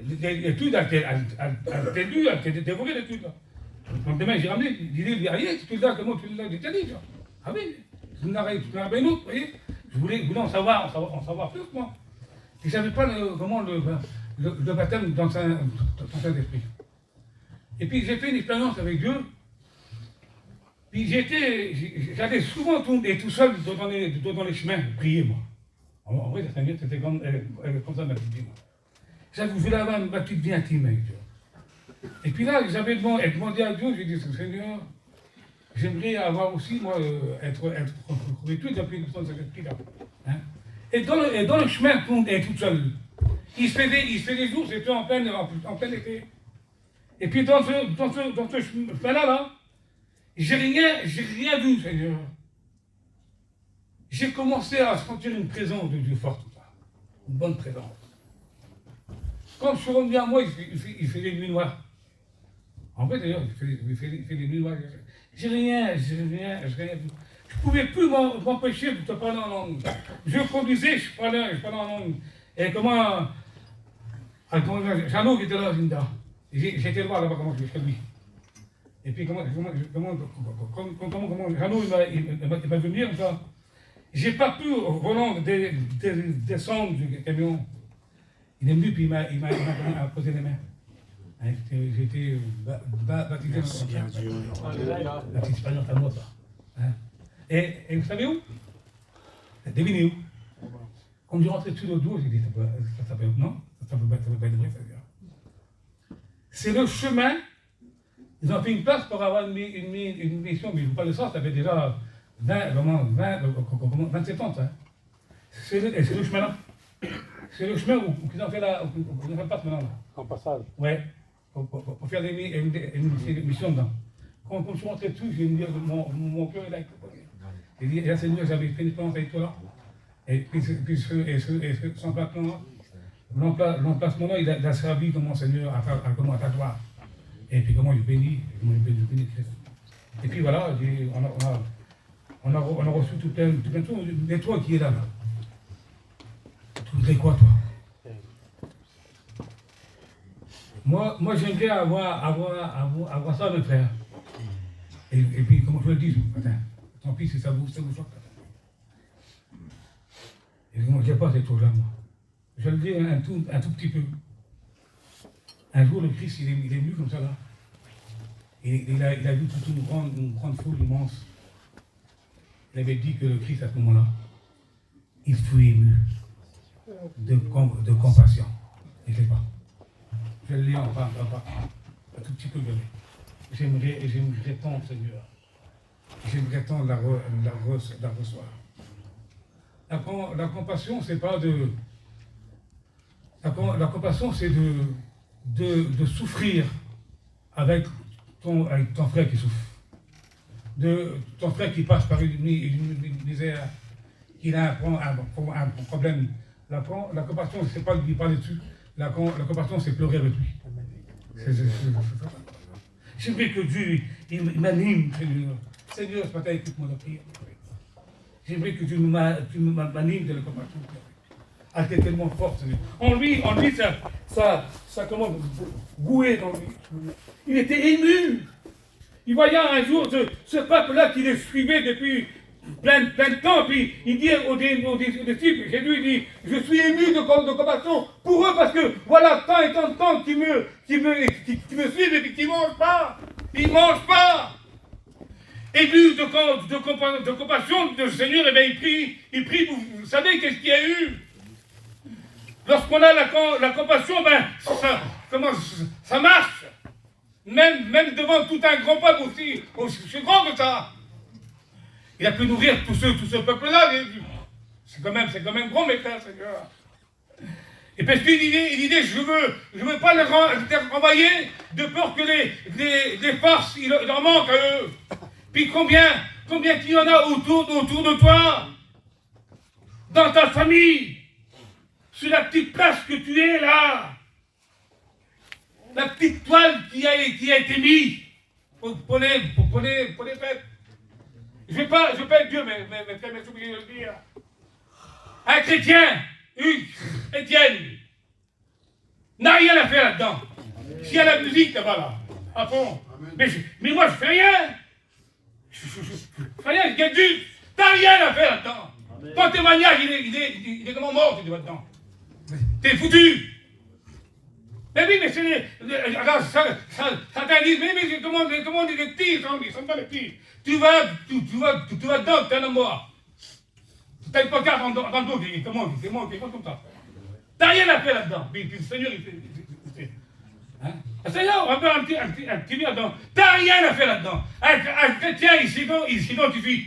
l'étude a été lue, a été dévorée, l'étude, là. Donc demain, j'ai ramené, il dit, allez, tu l'as, comment tu l'as dit, ça. Ah oui, tu n'en as pas une autre, vous voyez. Je voulais en savoir plus, moi. Et je ne savais pas comment le baptême dans Saint-Esprit. Et puis j'ai fait une expérience avec Dieu. Puis j'allais souvent tourner tout seul dans les chemins, prier, moi. En vrai, c'était comme ça ma petite vie. Je voulais avoir ma petite vie intime avec Dieu. Et puis là, j'avais demandé à Dieu, j'ai dit, Seigneur, j'aimerais avoir aussi, moi, être revêtu depuis le sang de cet esprit-là. Hein? Et dans le chemin, tout le monde est tout seul. Il se fait des jours, c'était en plein été. Et puis dans ce chemin-là, j'ai rien vu, Seigneur. J'ai commencé à sentir une présence de Dieu forte, une bonne présence. Quand je suis revenu à moi, il faisait nuit noire. En fait, d'ailleurs, il fait des nuits noires. J'ai rien vu. Je ne pouvais plus m'empêcher de te parler en langue. Je conduisais, je parlais en langue. Et comment Jeannot qui était là, Linda. J'étais le voir là-bas, comment je chez lui. Et puis comment Jeannot il m'a vu venir comme ça. J'ai pas pu, Roland, descendre du camion. Il est venu, puis il m'a posé les mains. Hein, j'ai été baptisé. Merci bien Dieu. La petite expérience à moi, ça. Hein. Et vous savez où? Devinez où? Quand je rentrais dessus l'autre jour, j'ai dit, ça peut pas être vrai, ça veut dire. C'est le chemin. Ils ont fait une place pour avoir une mission, mais je ne vous parle de ça, ça fait déjà 27 ans, ça. Hein. C'est le chemin-là. C'est le chemin où ils ont fait la place maintenant. Là. En passage. Ouais, pour faire une mission dedans. Quand je suis rentré dessus, j'ai dit, mon cœur est là. J'ai dit, là, Seigneur, j'avais fait une expérience avec toi là. Et puis son l'emplacement-là, il a servi comme mon Seigneur à ta gloire. Et puis comment je bénis Christ. Et puis voilà, on a reçu tout plein de choses. Mais toi qui es là, tu voudrais quoi, toi? Moi j'aimerais avoir ça, mes frères. Et puis, comment je le dis, tant pis si ça vous choque. Et moi, je n'ai pas cette chose-là, moi. Je le dis un tout petit peu. Un jour, le Christ, il est venu comme ça, là. Et il a vu toute une grande foule immense. Il avait dit que le Christ, à ce moment-là, il fut ému de compassion. Il ne sait pas. Je le lis un tout petit peu. J'aimerais tant, Seigneur. J'aimerais tant la recevoir. La compassion, c'est pas de... La compassion, c'est de souffrir avec ton frère qui souffre. De ton frère qui passe par une misère, qu'il a un problème. La compassion, c'est pas lui parler dessus. La compassion, c'est pleurer avec lui. J'aimerais que Dieu il m'anime, Seigneur. Seigneur, ce matin, écoute-moi la prière. J'aimerais que tu m'animes de la compassion. Elle était tellement forte, Seigneur. En lui, ça comment, goué dans lui. Il était ému. Il voyait un jour ce peuple-là qui le suivait depuis plein de temps, puis il dit aux disciples, Jésus dit, je suis ému de compassion pour eux parce que voilà tant et tant de temps qui me suivent et qui ne mangent pas. Ils ne mangent pas. Ému de compassion de Seigneur, et bien il prie, vous savez qu'est-ce qu'il y a eu? Lorsqu'on a la compassion, ben ça marche. Même devant tout un grand peuple aussi grand que ça. Il a pu nourrir tout ce peuple-là. C'est quand même grand, mes frères, Seigneur. Et parce qu'il disait, je veux pas les renvoyer de peur que les forces, il en manque à eux. Puis combien qu'il y en a autour de toi, dans ta famille, sur la petite place que tu es là, la petite toile qui a été mise pour les fêtes. Je ne vais pas être Dieu, mais frère, je suis obligé de le dire. Un chrétien, une chrétienne, n'a rien à faire là-dedans. S'il y a la musique là-bas, là, à fond. Mais moi, je fais rien. Je fais rien, je gagne juste. T'as rien à faire là-dedans. Ton témoignage, il est comment mort, tu es là-dedans. T'es foutu. Mais oui, mais c'est... Alors, certains disent, mais comment les petits, ils sont pas les petits. Tu vas dedans, t'es un homme mort. T'as une pancarte dans le dos, qui est comme ça. T'as rien à faire là-dedans. Puis le Seigneur, il fait... Hein? Le Seigneur, on va faire un petit bien là-dedans. T'as rien à faire là-dedans. Un chrétien, il s'identifie.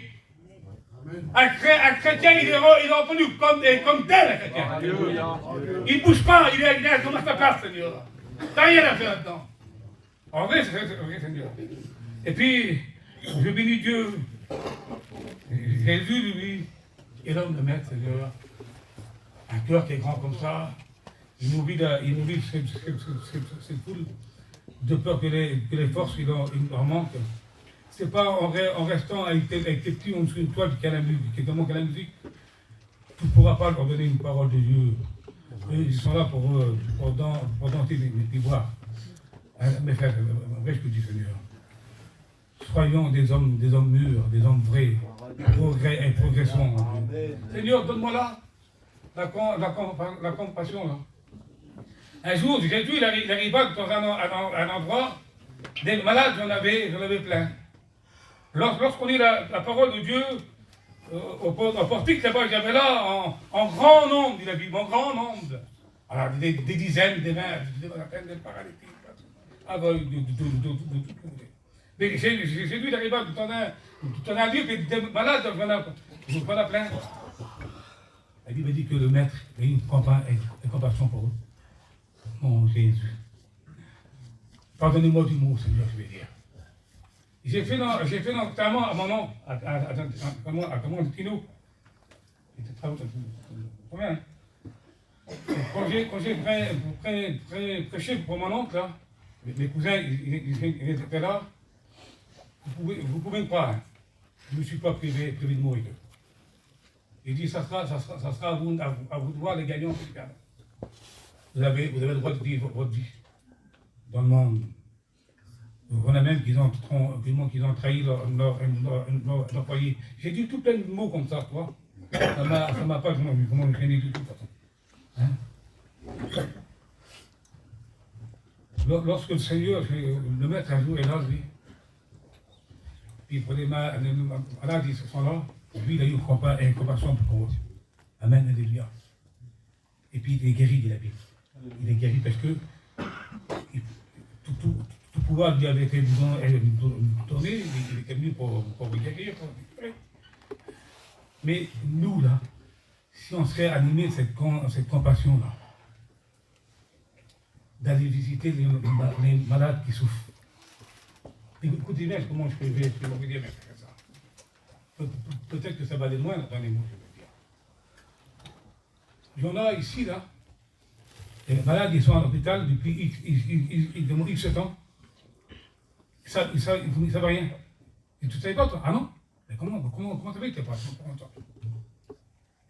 Un chrétien, il est reconnu comme tel, un chrétien. Il ne bouge pas, il est comme sa place, Seigneur. T'as rien à faire là-dedans. En vrai, c'est vrai, Seigneur. Et puis, je bénis Dieu. Jésus, lui, est l'homme de maître, Seigneur. Un cœur qui est grand comme ça. Il nourrit cette foule de peur que les forces, il leur manquent. C'est pas en restant avec tes petits en dessous d'une toile qui a la musique, qui demande la musique, tu ne pourras pas leur donner une parole de Dieu. Ils sont là pour danser des voix. Mes frères, en vrai, je te dis, Seigneur, soyons des hommes mûrs, des hommes vrais, progrès et progressons. Seigneur, donne-moi là la compassion. Là. Un jour, Jésus, il arriva dans un endroit, des malades, j'en avais plein. Lorsqu'on lit la parole de Dieu, au portique, là-bas, il y avait là, en grand nombre, dit la Bible, en grand nombre. Alors, des dizaines, des vingt, des paralytiques. Mais Jésus, il arriva dans un lieu, des malades, j'en ai plein. La Bible dit que le Maître a une compassion pour eux. Mon Jésus. Pardonnez-moi du mot, Seigneur, je vais dire. J'ai fait notamment à mon oncle, à comment le Tino. Combien? Quand j'ai prêché pour mon oncle, là, mes cousins, ils étaient là. Vous pouvez me croire, hein. Je ne me suis pas privé de mourir. Il dit, ça sera à vous de voir les gagnants. Vous avez le droit de vivre votre vie dans le monde. On a même qu'ils ont trahi leur foyer. J'ai dit tout plein de mots comme ça, toi. Ça m'a pas comment le gêner du tout, de toute façon. Hein? Lorsque le Seigneur, le Maître un jour est là, lui, puis pour les malades, ils sont là, lui, il a eu une compassion pour eux. Amen, alléluia. Et puis il est guéri, dit la Bible. Il est guéri parce que tout pouvoir lui avait été donné, il était venu pour vous guérir. Mais nous, là, si on serait animés de cette compassion-là, d'aller visiter les malades qui souffrent. Écoutez bien comment je peux vous dire ça. Peut-être que ça va aller loin dans les mots, je veux dire. Il y en a ici, là, les malades, ils sont à l'hôpital depuis X temps. Ils savent rien. Et tu ne savais pas, toi? Ah non? Mais comment tu savais que tu n'es pas?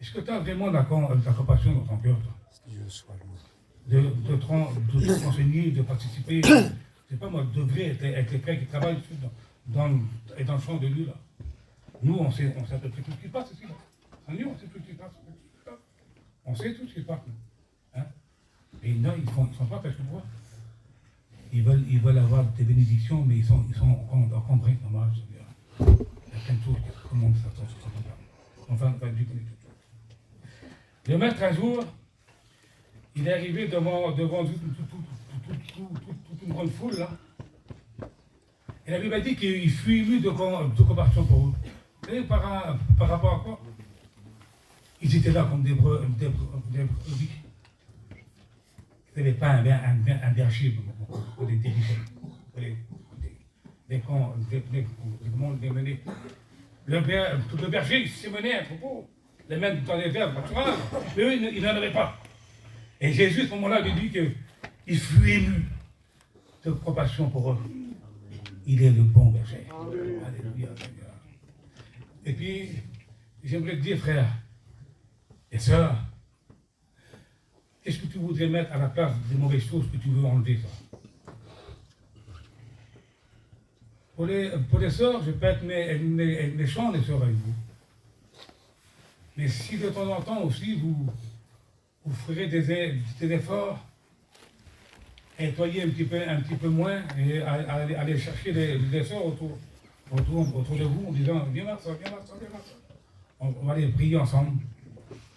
Est-ce que tu as vraiment la compassion dans ton cœur, toi? Dieu soit loué. De te renseigner, de participer, je sais pas moi, d'œuvrer avec les frères qui travaillent dans le champ de Dieu, là. Nous, on sait à peu près tout ce qui se passe ici, là. Nous, on sait tout ce qui se passe. On sait tout ce qui se passe. Hein? Et non, ils ne sont pas parce que quoi? Ils veulent avoir des bénédictions, mais ils sont encore brin, normal. Il y a plein de choses qui commencent à sortir. Enfin, pas du tout. Le maître, un jour, il est arrivé devant toute une grande foule, là. Et la Bible a dit qu'il fut ému de compassion pour eux. Et par rapport à quoi? Ils étaient là comme des brebis. Ils n'avaient pas un berger pour les diriger, pour les mener. Le berger, il s'est mené un troupeau, les mêmes dans les herbes pâturages, mais eux, ils n'en avaient pas. Et Jésus, à ce moment-là, lui dit qu'il fut ému de compassion pour eux. Il est le bon berger. Alléluia. Et puis, j'aimerais te dire, frère et sœurs, qu'est-ce que tu voudrais mettre à la place des mauvaises choses que tu veux enlever, ça? Pour les sœurs, je peux être méchant, les sœurs, avec vous. Mais si de temps en temps aussi, vous ferez des efforts, nettoyer un petit peu moins, et aller chercher des sœurs autour de vous, en disant, viens là, viens là. On va aller prier ensemble.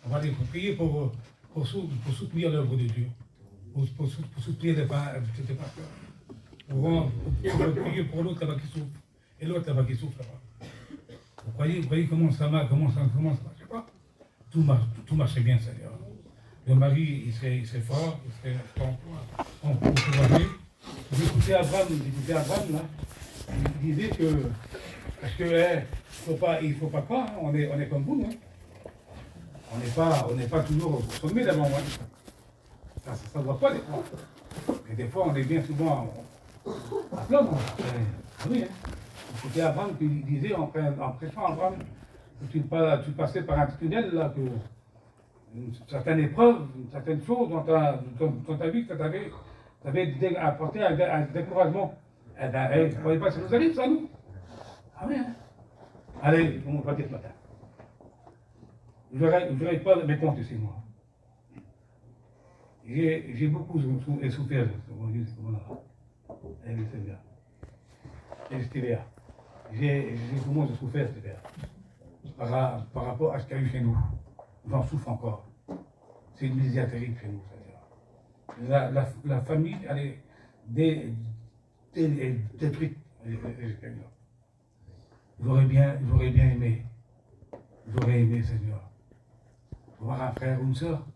On va aller prier pour soutenir l'œuvre de Dieu, pour soutenir les pasteurs, pour prier pour l'autre là-bas qui souffre, et l'autre là-bas qui souffre là-bas. Vous voyez comment ça marche, je sais pas. Tout marche bien, Seigneur. Le mari, il serait fort, il serait encouragé. J'ai écouté Abraham, là, il disait que, parce que, il faut pas croire, hein, on est comme vous, hein. On n'est pas toujours au sommet d'avant, hein. Ça ne voit pas des fois. Mais des fois, on est bien souvent à plat. Oui, hein. C'était Abraham qui disait, en prêchant Abraham, que tu passais par un tunnel, là, que une certaine épreuve, une certaine chose dans ta vie que tu avais apporté un découragement. Eh bien, vous ne voyez pas que ça nous arrive, ça, nous? Ah oui, hein. Allez, on va dire ce matin. Je n'aurais pas mes comptes ici, moi. J'ai beaucoup souffert, et c'est bien. Et cet hiver. J'ai beaucoup souffert cet hiver. Par rapport à ce qu'il y a eu chez nous. J'en souffre encore. C'est une misère terrible chez nous, c'est-à-dire. La famille, elle est détruite. J'aurais bien aimé, Seigneur, voir un frère ou une soeur,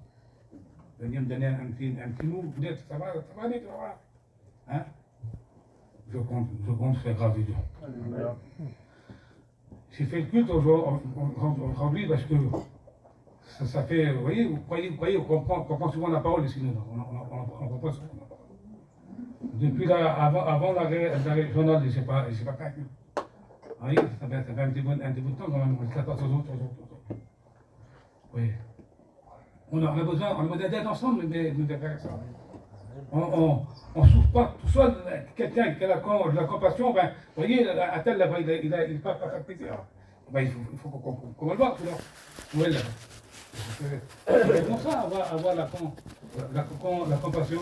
venir me donner un petit mot, vous dites, ça va aller, ça va. Hein? Je compte faire grâce à Dieu. J'ai fait le culte aujourd'hui parce que ça fait, vous voyez, vous croyez, on comprend souvent la parole ici, nous, on comprend souvent la parole. Depuis avant l'arrêt journal, je ne sais pas quand. Oui, ça fait un petit bout de temps quand même, on ne se l'a pas toujours. Oui. On a besoin d'être ensemble, mais de faire ça. On ne souffre pas tout seul. Quelqu'un qui a la compassion, ben, vous voyez, à tel là-bas, il ne peut pas faire plaisir. Ben, il faut qu'on le voit, où est là. C'est pour ça, avoir la compassion.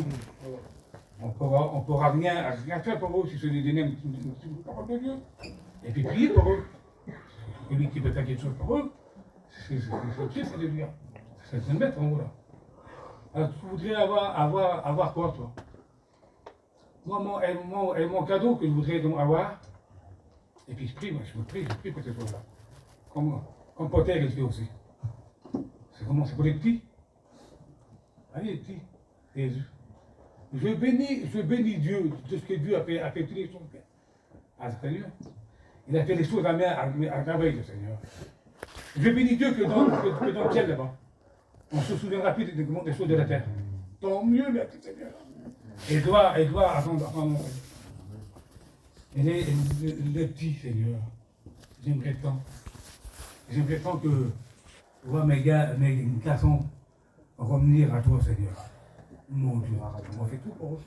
On ne pourra rien faire pour vous si c'est des donner une petite parole de Dieu. Et puis prier pour eux. Celui qui veut faire quelque chose pour eux, c'est de lui. C'est le maître en haut là. Alors tu voudrais avoir quoi, toi? Moi, mon cadeau que je voudrais avoir, et puis je prie pour ces choses-là. Comme Potter il fait aussi. C'est pour les petits? Allez, les petits, Jésus. Je bénis Dieu de ce que Dieu a fait toutes les choses. Ah, Seigneur. Il a fait les choses à merveille, le Seigneur. Je bénis Dieu que dans le ciel là-bas. On se souviendra plus des choses de la terre. Tant mieux, merci Seigneur. Et doit attendre. Et les petits, Seigneur, j'aimerais tant que voir mes garçons revenir à toi, Seigneur. Mon Dieu, on fait tout pour eux.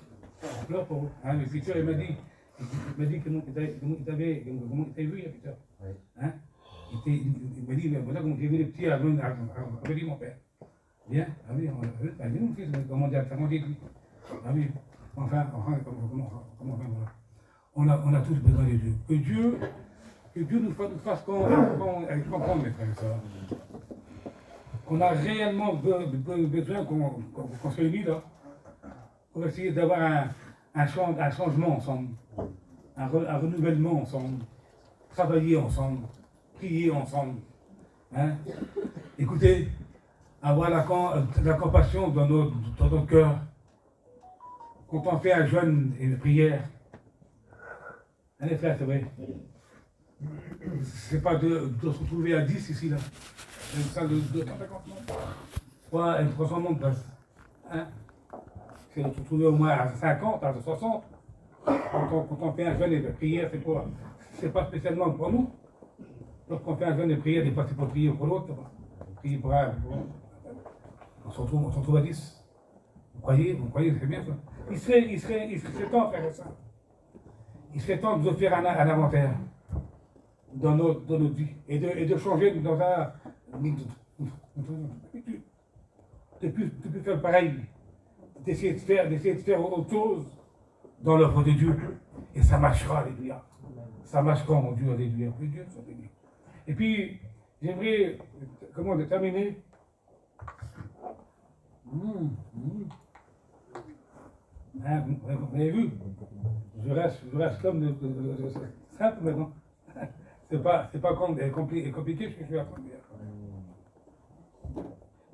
On pleure pour eux. Hein, le Peter, il m'a dit comment il t'avait vu, Peter. Hein? Il m'a dit, voilà comment j'ai vu les petits avec mon père. Bien, ah oui, mon fils, comment dire, ça m'a dit lui. Ah oui, enfin, comment voilà. On a tous besoin de Dieu. Que Dieu nous fasse comprendre, mes frères et sœurs. Qu'on a réellement besoin qu'on se réunisse là, pour essayer d'avoir un changement ensemble, un renouvellement ensemble, travailler ensemble, prier ensemble. Hein? Écoutez, avoir la compassion dans notre cœur, quand on fait un jeûne et une prière. Allez frère, c'est vrai. C'est pas de se retrouver à 10 ici là. Une salle de 250 membres. 300 membres passe. Hein? C'est de se retrouver au moins à 50, à 60. Quand on fait un jeûne et de prière, c'est pas spécialement pour nous. Lorsqu'on fait un jeûne et de prière, des fois c'est pour prier pour l'autre. Prier pour un. On se retrouve à 10. Vous croyez, c'est bien ça. Il serait temps de faire ça. Il serait temps de faire un inventaire dans notre vie et de changer dans un. De plus faire pareil. D'essayer de faire autre chose dans l'œuvre de Dieu. Et ça marchera, alléluia. Ça marchera, mon Dieu, alléluia. Et puis, j'aimerais, terminer. Hein, vous avez vu, je reste comme de simple maintenant. C'est pas compliqué ce que je suis en train de dire.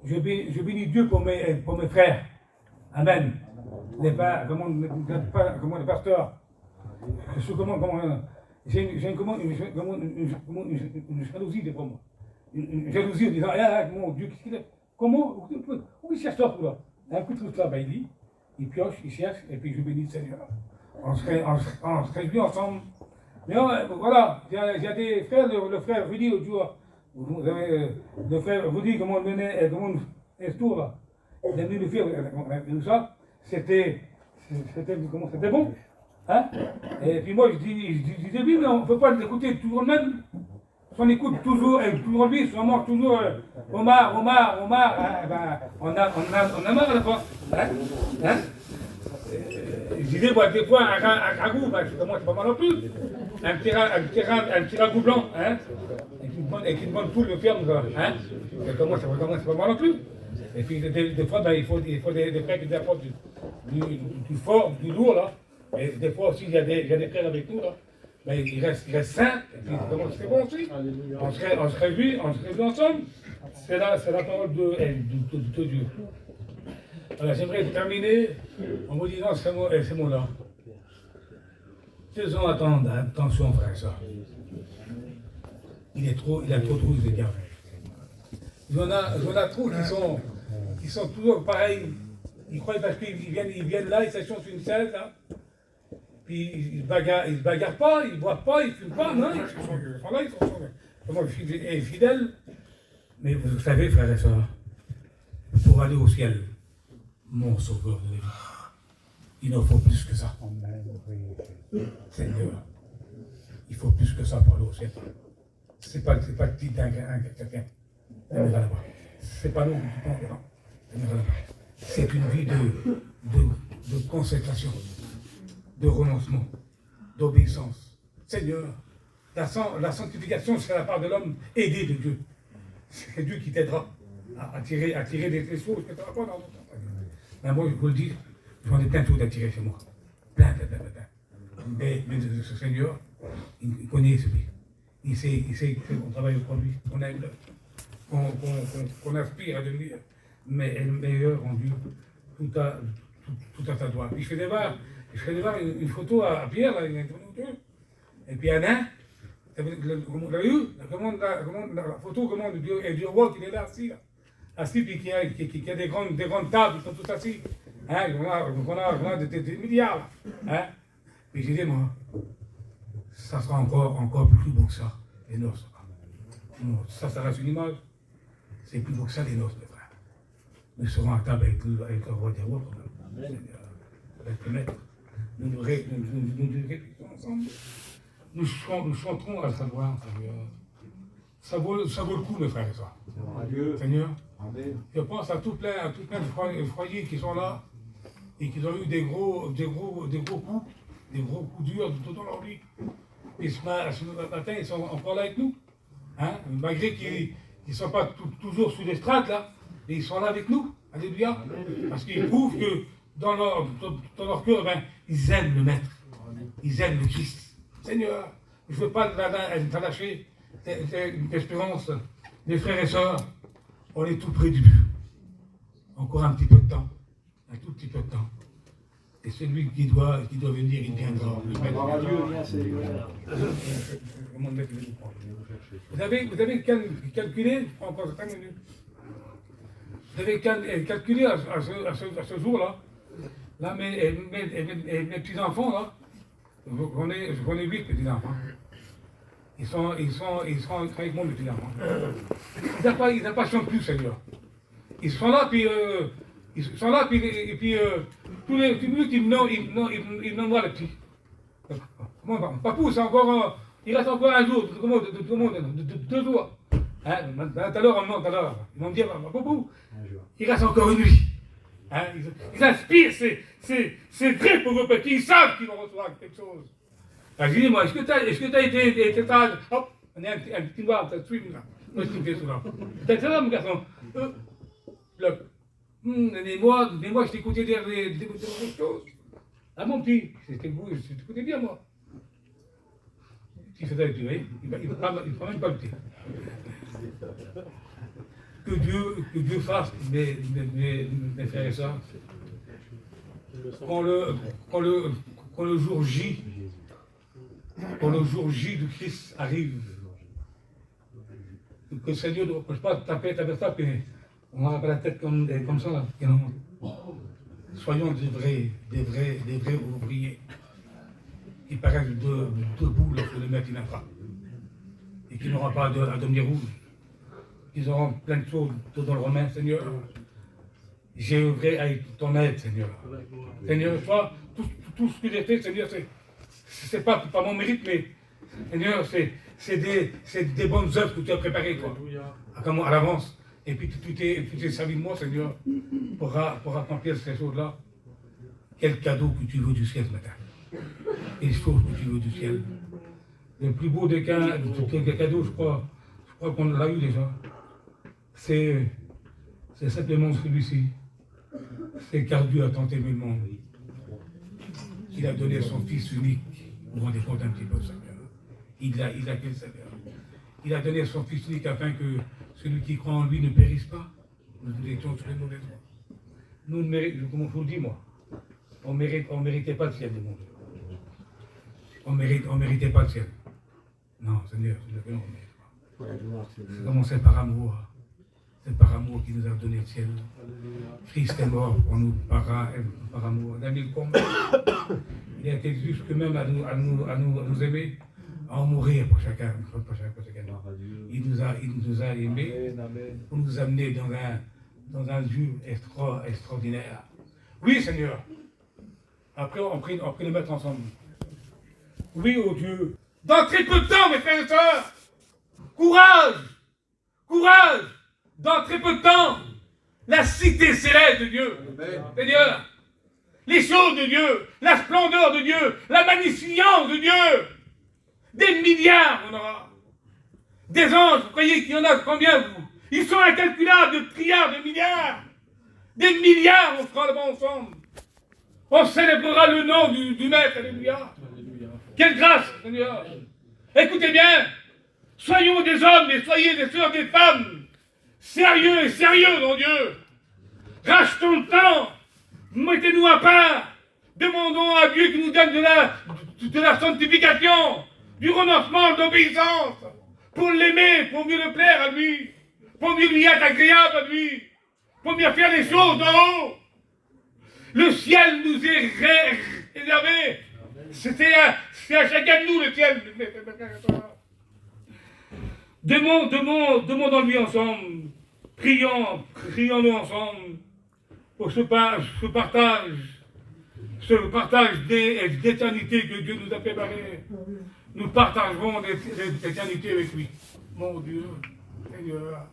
Je bénis Dieu pour mes frères. Amen. Les pasteurs. J'ai une jalousie des moi. Une jalousie en disant, mon Dieu, qu'est-ce qu'il est? Comment? Où il cherche ça pour là? Un coup de tout ça, il lit, il pioche, il cherche, et puis je bénis le Seigneur. On se réjouit ensemble. Mais voilà, il y a des frères, le frère Rudy l'autre jour, le frère Rudy, comment on menait, comment on est tour là. Il a venu nous faire ça, c'était bon. Hein? Et puis moi je disais oui, mais on ne peut pas l'écouter toujours le même. Si on écoute toujours lui, si on mange toujours Omar, hein, ben, on a marre à la fois. Hein? Je disais, moi, des fois, un ragoût, ben, c'est pas mal non plus. Un petit ragoût blanc, hein? Avec une bonne poule de ferme, hein? C'est pas mal non plus. Et puis, des fois, ben, il faut des frères qui apportent du fort, du lourd, là. Et des fois aussi, il y a des frères avec nous, là. Mais il reste sain, et puis c'est bon aussi. On se réjouit ensemble. C'est la parole de Dieu. Alors j'aimerais terminer en vous disant ces mots-là. Faisons attention, frère et soeur. Il y a trop de dégâts. Il y en a trop qui sont toujours pareils. Ils croient parce qu'ils viennent là, ils s'assoient sur une chaise, là. Puis ils se bagarrent pas, ils ne boivent pas, ils ne fument pas, non, ils sont là, ils sont fidèles. Mais vous savez, frères et sœurs, pour aller au ciel, mon sauveur de la vie, il en faut plus que ça. Seigneur, il faut plus que ça pour aller au ciel. C'est pas le titre d'un chrétien. C'est pas nous qui parlons. C'est une vie de consécration, de renoncement, d'obéissance. Seigneur, la sanctification, c'est la part de l'homme aidé de Dieu. C'est Dieu qui t'aidera à tirer des choses que tu n'auras pas dans ton temps. Mais moi, je vous le dis, j'en ai plein de choses à tirer chez moi. Plein. Mais ce Seigneur, il connaît celui. Il sait qu'on travaille pour lui, qu'on aime, qu'on aspire à devenir meilleur en Dieu, tout à sa droite. Puis je fais voir une photo à Pierre, là, et puis Anna, vous l'avez vu? La photo, du roi qui est là, assis, puis qui a des grandes tables, ils sont tous assis. Hein, on a des milliards. Hein? Puis j'ai dit, moi, ça sera encore plus beau que ça, les noces. Non, ça reste une image. C'est plus beau que ça, les noces, mes frères. Nous serons à table avec le roi des rois, avec le maître. Nous réfléchissons ensemble. Nous chanterons à sa gloire, Seigneur. Ça vaut le coup, mes frères et sœurs. Seigneur, je pense à tout plein de foyers qui sont là et qui ont eu des gros coups durs tout dans leur vie. Et ce matin, ils sont encore là avec nous. Hein? Malgré qu'ils ne sont pas toujours sous l'estrade, là, mais ils sont là avec nous. Alléluia. Parce qu'ils prouvent que dans leur cœur, ben, ils aiment le Maître. Ils aiment le Christ. Seigneur, je ne veux pas lâcher l'espérance des frères et sœurs. On est tout près du but. Encore un petit peu de temps. Un tout petit peu de temps. Et celui qui doit venir, il viendra. Vous avez calculé, je prends encore 5 minutes. Vous avez calculé à ce jour-là, là, mes petits-enfants, là, j'en ai 8 petits-enfants. Ils sont avec moi, mes petits-enfants. Ils n'impatientent plus, Seigneur. Ils sont là, puis tous les minutes, ils me nomment les petits. Comment Papou, c'est encore, il reste encore un jour, 2 jours. Hein, tout à l'heure, ils vont me dire, Papou, il reste encore une nuit. Hein, ils inspirent, c'est vrai pour vos petits, ils savent qu'ils vont recevoir quelque chose. Alors, je dis, moi, est-ce que tu as été sage? Hop, on est un petit noir, ça suit, là. Moi, je fais souvent. T'as ça, mon garçon? Mais moi, je t'écoutais dire des choses. Ah, mon petit, je t'écoutais bien, moi. Il faisait le tuer, il ne prend même pas le thé. Que Dieu fasse, mes frères et sœurs, quand le jour J, du Christ arrive, que le Seigneur ne reproche pas taper ça, puis on n'a pas la tête comme ça, là. Soyons des vrais ouvriers qui paraissent debout lorsque le maître viendra et qui n'auront pas à devenir rouge. Ils auront plein de choses dans le romain, Seigneur. J'ai œuvré avec ton aide, Seigneur. Seigneur, toi, tout ce que j'ai fait, Seigneur, c'est pas mon mérite, mais Seigneur, c'est des bonnes œuvres que tu as préparées, toi, à l'avance. Et puis tu t'es servi de moi, Seigneur, pour accomplir ces choses-là. Quel cadeau que tu veux du ciel ce matin. Quelle chose que tu veux du ciel. Le plus beau des cadeaux, je crois qu'on l'a eu déjà. C'est simplement celui-ci. C'est car Dieu a tant aimé le monde. Il a donné son Fils unique. Vous vous rendez compte un petit peu, Seigneur. Il a quel Seigneur? Il a donné son Fils unique afin que celui qui croit en lui ne périsse pas. Nous étions sur les mauvaises voies. Nous ne méritons, comme je vous le dis, moi, on ne méritait pas le ciel du monde. On ne méritait pas le ciel. Non, Seigneur, on ne mérite pas. C'est commencé par amour. C'est par amour qu'il nous a donné le ciel. Christ est mort pour nous par amour. Il a mis le combat. Il a été juste même à nous aimer, à en mourir pour chacun. Il nous a aimés pour nous amener dans un Dieu extraordinaire. Oui, Seigneur. Après, on prie le mettre ensemble. Oui, oh Dieu. Dans très peu de temps, mes frères et sœurs, courage. Dans très peu de temps, la cité céleste de Dieu. Seigneur, les choses de Dieu, la splendeur de Dieu, la magnificence de Dieu. Des milliards, on aura. Des anges, vous croyez qu'il y en a combien, vous? Ils sont incalculables, de trilliards, de milliards. Des milliards, on sera là-bas ensemble. On célébrera le nom du Maître, alléluia. Quelle grâce, Seigneur. Écoutez bien, soyons des hommes et soyez des sœurs, des femmes. Sérieux, mon Dieu. Rachetons le temps. Mettez-nous à part. Demandons à Dieu qu'il nous donne de la sanctification, du renoncement, de l'obéissance, pour l'aimer, pour mieux le plaire à lui, pour mieux lui être agréable à lui, pour mieux faire les choses d'en haut. Le ciel nous est réservé C'est à chacun de nous le ciel. Demandons-lui ensemble, prions-nous ensemble pour ce partage d'éternité que Dieu nous a préparé. Nous partagerons l'éternité avec lui. Mon Dieu, Seigneur.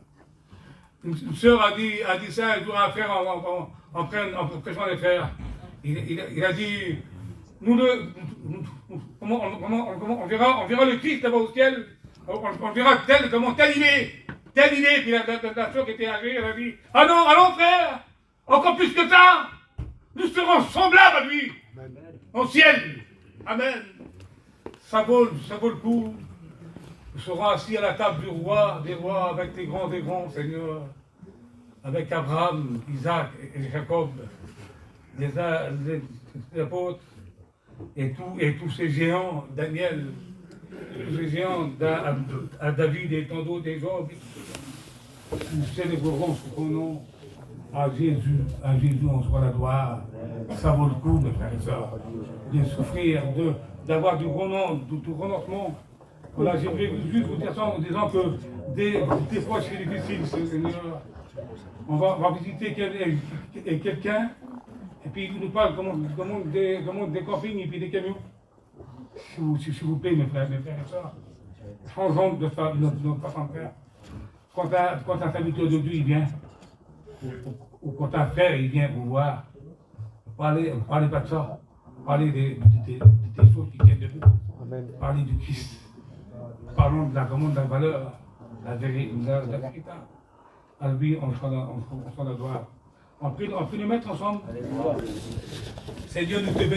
Une sœur a dit ça, elle doit faire en prêchant les frères. Il a dit, on verra le Christ là-bas au ciel, on verra comment tel il est. Puis la sœur qui était âgée, elle a dit, allons frère, encore plus que ça, nous serons semblables à lui, au ciel. Amen. Ça vaut le coup. Nous serons assis à la table du roi, des rois, avec des grands, Seigneur, avec Abraham, Isaac et Jacob, les apôtres, et tous ces géants, Daniel, tous ces géants, à David et tant d'autres, des gens, nous célébrerons son nom. À Jésus, on soit la gloire. Ça vaut le coup, mes frères et sœurs, de souffrir, d'avoir du renoncement. Voilà, j'aimerais juste vous dire ça en disant que des fois c'est difficile, Seigneur. On va visiter quelqu'un, et puis il nous parle comment des campings et puis des camions. S'il vous plaît, mes frères et sœurs, changeons de notre façon de faire. Quand un serviteur de Dieu il vient, ou quand un frère il vient vous voir, parlez pas de ça, parlez des choses qui tiennent debout, parlez du Christ. Parlons de la valeur, la vérité. À lui, on s'en doit. On peut nous mettre ensemble. Seigneur, nous te bénissons.